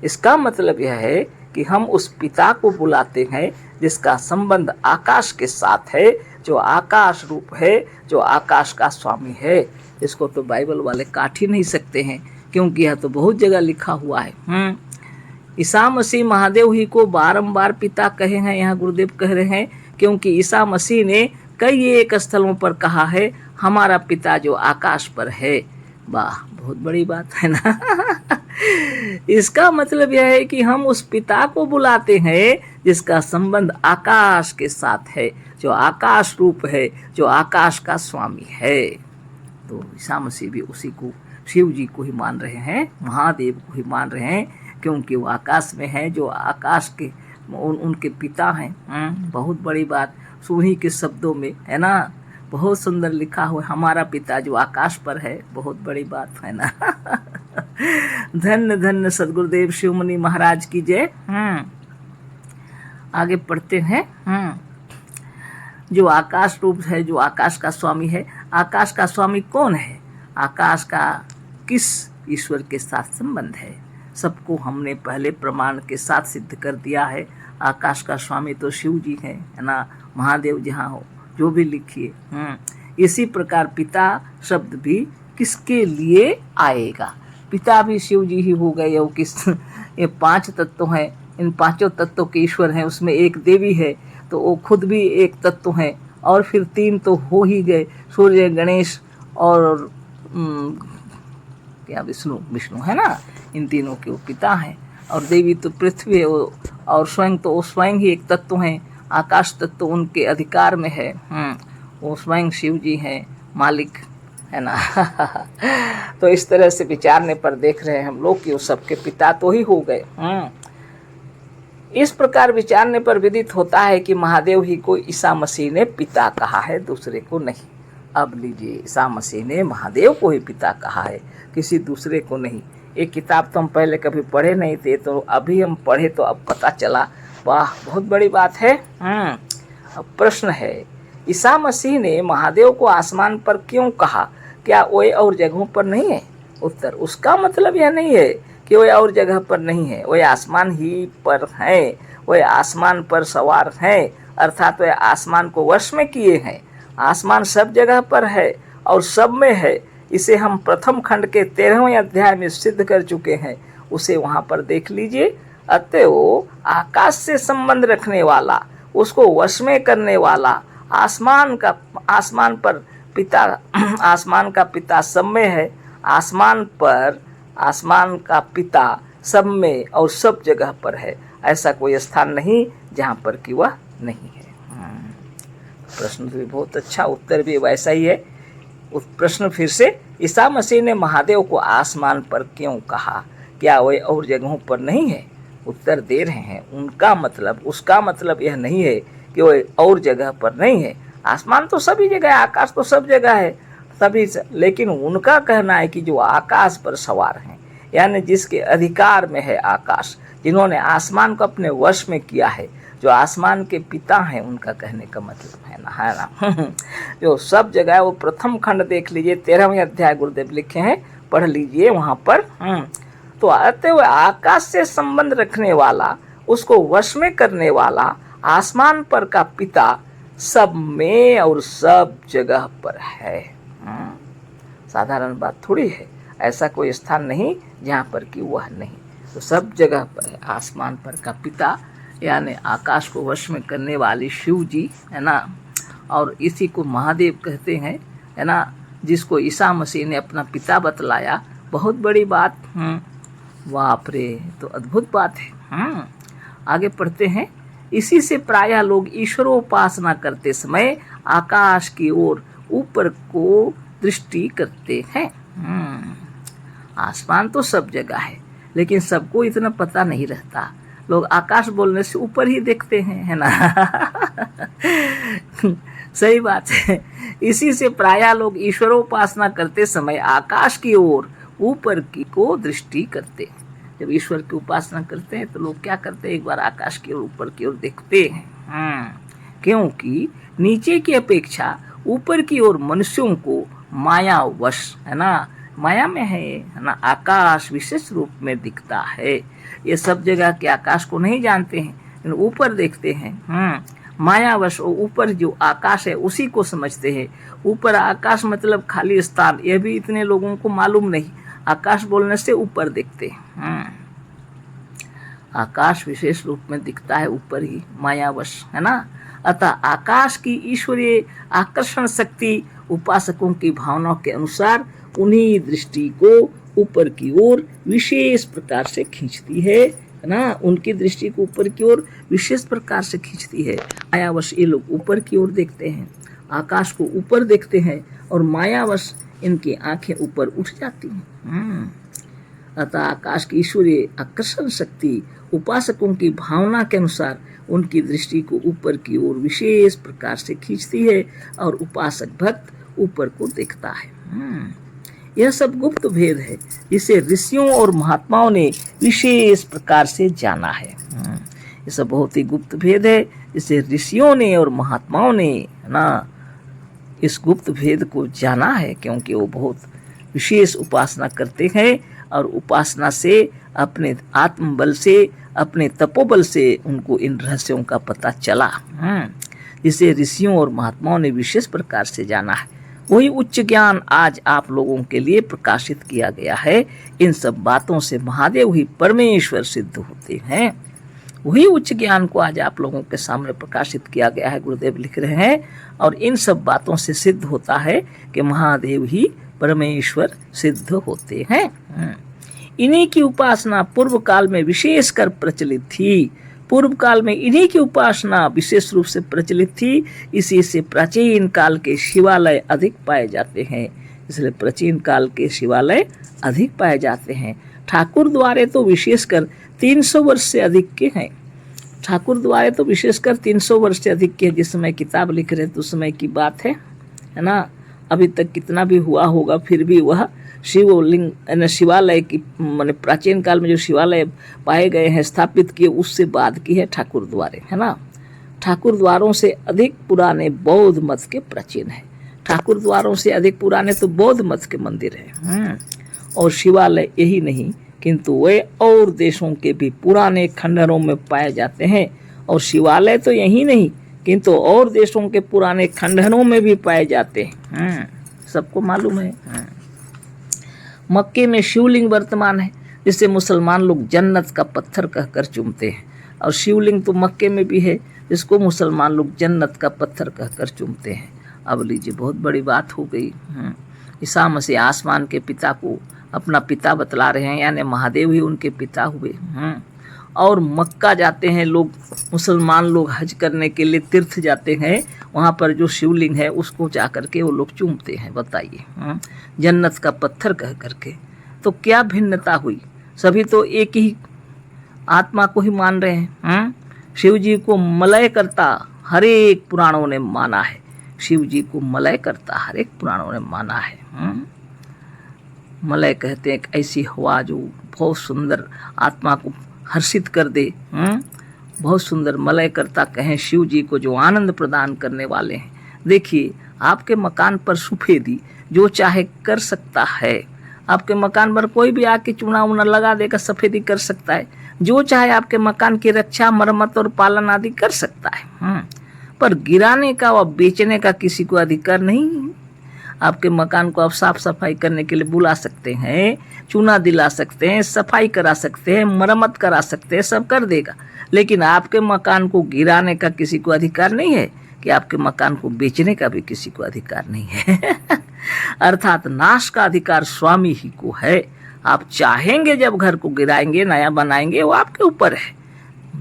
इसका मतलब यह है कि हम उस पिता को बुलाते हैं जिसका संबंध आकाश के साथ है, जो आकाश रूप है, जो आकाश का स्वामी है। इसको तो बाइबल वाले काट ही नहीं सकते हैं क्योंकि यह तो बहुत जगह लिखा हुआ है। ईसा मसीह महादेव ही को बारंबार पिता कहे हैं, यहाँ गुरुदेव कह रहे हैं, क्योंकि ईसा मसीह ने कई एक स्थलों पर कहा है हमारा पिता जो आकाश पर है। वाह, बहुत बड़ी बात है ना। इसका मतलब यह है कि हम उस पिता को बुलाते हैं जिसका संबंध आकाश के साथ है, जो आकाश रूप है, जो आकाश का स्वामी है। तो ईसा मसीह भी उसी को, शिव जी को ही मान रहे हैं, महादेव को ही मान रहे हैं, क्योंकि वो आकाश में है, जो आकाश के उनके पिता हैं। बहुत बड़ी बात, सुनी के शब्दों में, है ना, बहुत सुंदर लिखा हुआ, हमारा पिता जो आकाश पर है। बहुत बड़ी बात है ना। धन्य धन्य सदगुरुदेव शिवमुनि महाराज की जय। आगे पढ़ते हैं। जो आकाश रूप है, जो आकाश का स्वामी है। आकाश का स्वामी कौन है? आकाश का किस ईश्वर के साथ संबंध है? सबको हमने पहले प्रमाण के साथ सिद्ध कर दिया है। आकाश का स्वामी तो शिव जी है ना, महादेव जहाँ हो, जो भी लिखिए। इसी प्रकार पिता शब्द भी किसके लिए आएगा? पिता भी शिव जी ही हो गए, और ये 5 तत्व हैं, इन पांचों तत्वों के ईश्वर हैं, उसमें एक देवी है तो वो खुद भी एक तत्व हैं, और फिर 3 तो हो ही गए, सूर्य, गणेश और क्या विष्णु है ना, इन तीनों के वो पिता हैं। और देवी तो पृथ्वी है, और स्वयं तो वो स्वयं ही एक तत्व हैं, आकाश तत्व उनके अधिकार में है। वो स्वयं शिव जी हैं, मालिक है ना। तो इस तरह से विचारने पर देख रहे हैं हम लोग कि वो सबके पिता तो ही हो गए। इस प्रकार विचारने पर विदित होता है कि महादेव ही को ईसा मसीह ने पिता कहा है, दूसरे को नहीं। अब लीजिए, ईसा मसीह ने महादेव को ही पिता कहा है, किसी दूसरे को नहीं। एक किताब तो हम पहले कभी पढ़े नहीं थे, तो अभी हम पढ़े तो अब पता चला। वाह, बहुत बड़ी बात है। अब प्रश्न है, ईसा मसीह ने महादेव को आसमान पर क्यों कहा? क्या वो और जगहों पर नहीं है? उत्तर, उसका मतलब यह नहीं है कि वो और जगह पर नहीं है, वो आसमान ही पर है, वो आसमान पर सवार है, अर्थात वह आसमान को वश में किए हैं। आसमान सब जगह पर है और सब में है। इसे हम प्रथम खंड के 13वें अध्याय में सिद्ध कर चुके हैं, उसे वहाँ पर देख लीजिए। अतएव आकाश से संबंध रखने वाला, उसको वश में करने वाला, आसमान का पिता सब में है, आसमान का पिता सब में और सब जगह पर है। ऐसा कोई स्थान नहीं जहाँ पर कि वह नहीं है। प्रश्न भी बहुत अच्छा, उत्तर भी वैसा ही है। उस प्रश्न फिर से, ईसा मसीह ने महादेव को आसमान पर क्यों कहा? क्या वह और जगहों पर नहीं है? उत्तर दे रहे हैं, उसका मतलब यह नहीं है कि वह और जगह पर नहीं है। आसमान तो सभी जगह है, आकाश तो सब जगह है सभी, लेकिन उनका कहना है कि जो आकाश पर सवार हैं, यानी जिसके अधिकार में है आकाश, जिन्होंने आसमान को अपने वश में किया है, जो आसमान के पिता हैं, उनका कहने का मतलब है ना जो सब जगह है। वो प्रथम खंड देख लीजिए, 13वें अध्याय गुरुदेव लिखे हैं, पढ़ लीजिए वहाँ पर। तो आते हुए आकाश से संबंध रखने वाला, उसको वश में करने वाला, आसमान पर का पिता सब में और सब जगह पर है। साधारण बात थोड़ी है, ऐसा कोई स्थान नहीं जहाँ पर कि वह नहीं, तो सब जगह पर है। आसमान पर का पिता यानी आकाश को वश में करने वाले शिव जी है ना, और इसी को महादेव कहते हैं, है ना, जिसको ईसा मसीह ने अपना पिता बतलाया। बहुत बड़ी बात। बाप रे, तो अद्भुत बात है। आगे पढ़ते हैं। इसी से प्रायः लोग ईश्वरोपासना करते समय आकाश की ओर ऊपर को दृष्टि करते हैं। आसमान तो सब जगह है, लेकिन सबको इतना पता नहीं रहता। लोग आकाश बोलने से ऊपर ही देखते हैं, है ना। सही बात है। इसी से प्रायः लोग ईश्वरोपासना करते समय आकाश की ओर ऊपर की को दृष्टि करते हैं। जब ईश्वर की उपासना करते हैं तो लोग क्या करते हैं, एक बार आकाश की ओर ऊपर की ओर देखते हैं। क्योंकि नीचे की अपेक्षा ऊपर की ओर मनुष्यों को माया वश, है ना, माया में है ना, आकाश विशेष रूप में दिखता है। ये सब जगह के आकाश को नहीं जानते हैं, ऊपर देखते हैं। मायावश ऊपर जो आकाश है उसी को समझते हैं। ऊपर आकाश मतलब खाली स्थान, यह भी इतने लोगों को मालूम नहीं। आकाश बोलने से ऊपर देखते हैं। आकाश विशेष रूप में दिखता है ऊपर ही, मायावश, है ना। अतः आकाश की ईश्वरीय आकर्षण शक्ति उपासकों की भावनाओं के अनुसार उन्हीं दृष्टि को ऊपर की ओर विशेष प्रकार से खींचती है ना। उनकी दृष्टि को ऊपर की ओर विशेष प्रकार से खींचती है। मायावश ये लोग ऊपर की ओर देखते हैं, आकाश को ऊपर देखते हैं, और मायावश इनकी आंखें ऊपर उठ जाती हैं। अतः आकाश की ईश्वरीय आकर्षण शक्ति उपासकों की भावना के अनुसार उनकी दृष्टि को ऊपर की ओर विशेष प्रकार से खींचती है, और उपासक भक्त ऊपर को देखता है। यह सब गुप्त भेद है जिसे ऋषियों और महात्माओं ने विशेष प्रकार से जाना है। यह सब बहुत ही गुप्त भेद है जिसे ऋषियों ने और महात्माओं ने ना इस गुप्त भेद को जाना है, क्योंकि वो बहुत विशेष उपासना करते हैं, और उपासना से, अपने आत्मबल से, अपने तपोबल से उनको इन रहस्यों का पता चला, जिसे ऋषियों और महात्माओं ने विशेष प्रकार से जाना है। वही उच्च ज्ञान आज आप लोगों के लिए प्रकाशित किया गया है। इन सब बातों से महादेव ही परमेश्वर सिद्ध होते हैं। वही उच्च ज्ञान को आज आप लोगों के सामने प्रकाशित किया गया है, गुरुदेव लिख रहे हैं। और इन सब बातों से सिद्ध होता है कि महादेव ही परमेश्वर सिद्ध होते हैं। इन्हीं की उपासना पूर्व काल में विशेषकर प्रचलित थी। पूर्व काल में इन्हीं की उपासना विशेष रूप से प्रचलित थी। इसी से प्राचीन काल के शिवालय अधिक पाए जाते हैं। इसलिए प्राचीन काल के शिवालय अधिक पाए जाते हैं। ठाकुर द्वारे तो विशेषकर 300 वर्ष से अधिक के हैं। ठाकुर द्वारे तो विशेषकर 300 वर्ष से अधिक के, जिस समय किताब लिख रहे थे उस समय की बात है ना। अभी तक कितना भी हुआ होगा, फिर भी वह शिवलिंग शिवालय की माने प्राचीन काल में जो शिवालय पाए गए हैं, स्थापित किए, उससे बाद की है ठाकुर द्वारे, है ना। ठाकुर द्वारों से अधिक पुराने बौद्ध मत के प्राचीन है। ठाकुर द्वारों से अधिक पुराने तो बौद्ध मत के मंदिर है। और शिवालय यही नहीं किंतु वे और देशों के भी पुराने खंडहरों में पाए जाते हैं। और शिवालय तो यही नहीं किंतु और देशों के पुराने खंडहरों में भी पाए जाते हैं। सबको मालूम है। मक्के में शिवलिंग वर्तमान है, जिसे मुसलमान लोग जन्नत का पत्थर कहकर चूमते हैं। और शिवलिंग तो मक्के में भी है, जिसको मुसलमान लोग जन्नत का पत्थर कहकर चूमते हैं। अब लीजिए, बहुत बड़ी बात हो गई। ईसा मसीह आसमान के पिता को अपना पिता बतला रहे हैं, यानी महादेव ही उनके पिता हुए। और मक्का जाते हैं लोग, मुसलमान लोग हज करने के लिए तीर्थ जाते हैं। वहाँ पर जो शिवलिंग है उसको जा करके वो लोग चूमते हैं। बताइए, जन्नत का पत्थर कह करके। तो क्या भिन्नता हुई? सभी तो एक ही आत्मा को ही मान रहे हैं। शिव जी को मलय करता हर एक पुराणों ने माना है। शिव जी को मलय करता हर एक पुराणों ने माना है। मलय कहते हैं एक ऐसी हवा जो बहुत सुंदर आत्मा को हर्षित कर दे। बहुत सुंदर मलय करता कहें शिव जी को, जो आनंद प्रदान करने वाले हैं। देखिए, आपके मकान पर सफेदी जो चाहे कर सकता है। आपके मकान पर कोई भी आके चूना उना लगा देकर सफेदी कर सकता है। जो चाहे आपके मकान की रक्षा, मरम्मत और पालन आदि कर सकता है। पर गिराने का व बेचने का किसी को अधिकार नहीं। आपके मकान को आप साफ सफाई करने के लिए बुला सकते हैं, चूना दिला सकते हैं, सफाई करा सकते हैं, मरम्मत करा सकते हैं, सब कर देगा। लेकिन आपके मकान को गिराने का किसी को अधिकार नहीं है, कि आपके मकान को बेचने का भी किसी को अधिकार नहीं है। अर्थात नाश का अधिकार स्वामी ही को है। आप चाहेंगे जब घर को गिराएंगे, नया बनाएंगे, वो आपके ऊपर है।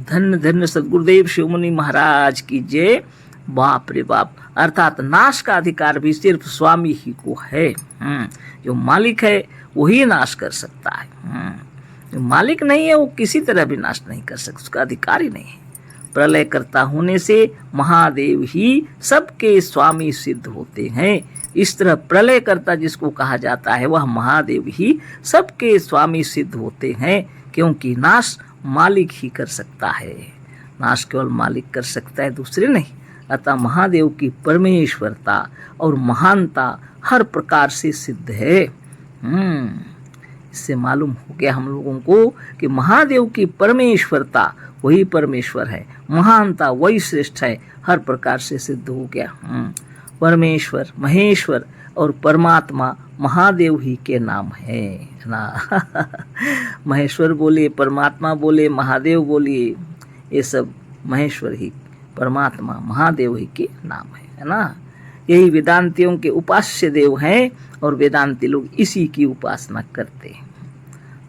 धन्य धन्य सद्गुरुदेव शिवमुनि महाराज की जय। बाप रे बाप। अर्थात नाश का अधिकार भी सिर्फ स्वामी ही को है। जो मालिक है वही नाश कर सकता है। जो मालिक नहीं है वो किसी तरह भी नाश नहीं कर सकता, उसका अधिकार ही नहीं है। प्रलय कर्ता होने से महादेव ही सबके स्वामी सिद्ध होते हैं। इस तरह प्रलय कर्ता जिसको कहा जाता है वह महादेव ही सबके स्वामी सिद्ध होते हैं, क्योंकि नाश मालिक ही कर सकता है। नाश केवल मालिक कर सकता है, दूसरे नहीं। अतः महादेव की परमेश्वरता और महानता हर प्रकार से सिद्ध है। इससे मालूम हो गया हम लोगों को कि महादेव की परमेश्वरता वही परमेश्वर है, महानता वही श्रेष्ठ है, हर प्रकार से सिद्ध हो गया। परमेश्वर, महेश्वर और परमात्मा महादेव ही के नाम है ना। महेश्वर बोलिए, परमात्मा बोले, महादेव बोलिए, ये सब महेश्वर ही, परमात्मा, महादेव ही के नाम है ना। यही वेदांतियों के उपास्य देव हैं और वेदांती लोग इसी की उपासना करते हैं।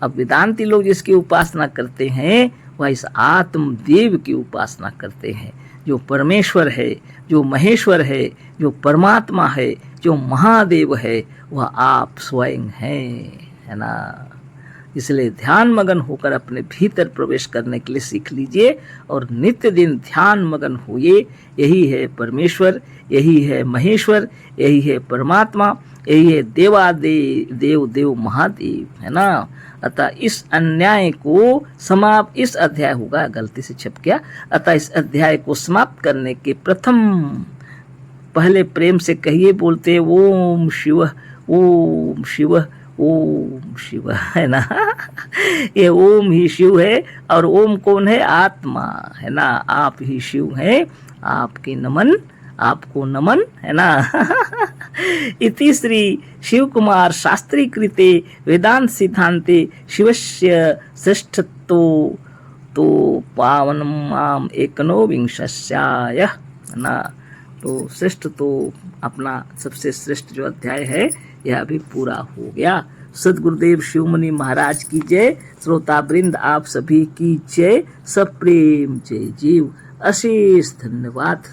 अब वेदांती लोग जिसकी उपासना करते हैं वह इस आत्मदेव की उपासना करते हैं, जो परमेश्वर है, जो महेश्वर है, जो परमात्मा है, जो महादेव है, वह आप स्वयं हैं, है ना। इसलिए ध्यान मगन होकर अपने भीतर प्रवेश करने के लिए सीख लीजिए और नित्य दिन ध्यान मगन होइए। यही है परमेश्वर, यही है महेश्वर, यही है परमात्मा, यही है देव देव महादेव, है ना। अतः इस अन्याय को समाप्त, इस अध्याय होगा, गलती से छप गया। अतः इस अध्याय को समाप्त करने के प्रथम पहले प्रेम से कहिए, बोलते ओम शिव, ओम शिव, ओम शिव, है ना। ये ओम ही शिव है। और ओम कौन है? आत्मा, है ना। आप ही शिव हैं, आपके नमन, आपको नमन, है ना। इति श्री शिव कुमार शास्त्री कृते वेदांत सिद्धांते शिवस्य श्रेष्ठत्व तो पावनम माम एकनोविंशस्याय ना। तो श्रेष्ठ तो अपना सबसे श्रेष्ठ जो अध्याय है यह भी पूरा हो गया। सदगुरुदेव शिवमुनि महाराज की जय। श्रोता वृंद आप सभी की जय। सब प्रेम जय जीव। अशेष धन्यवाद।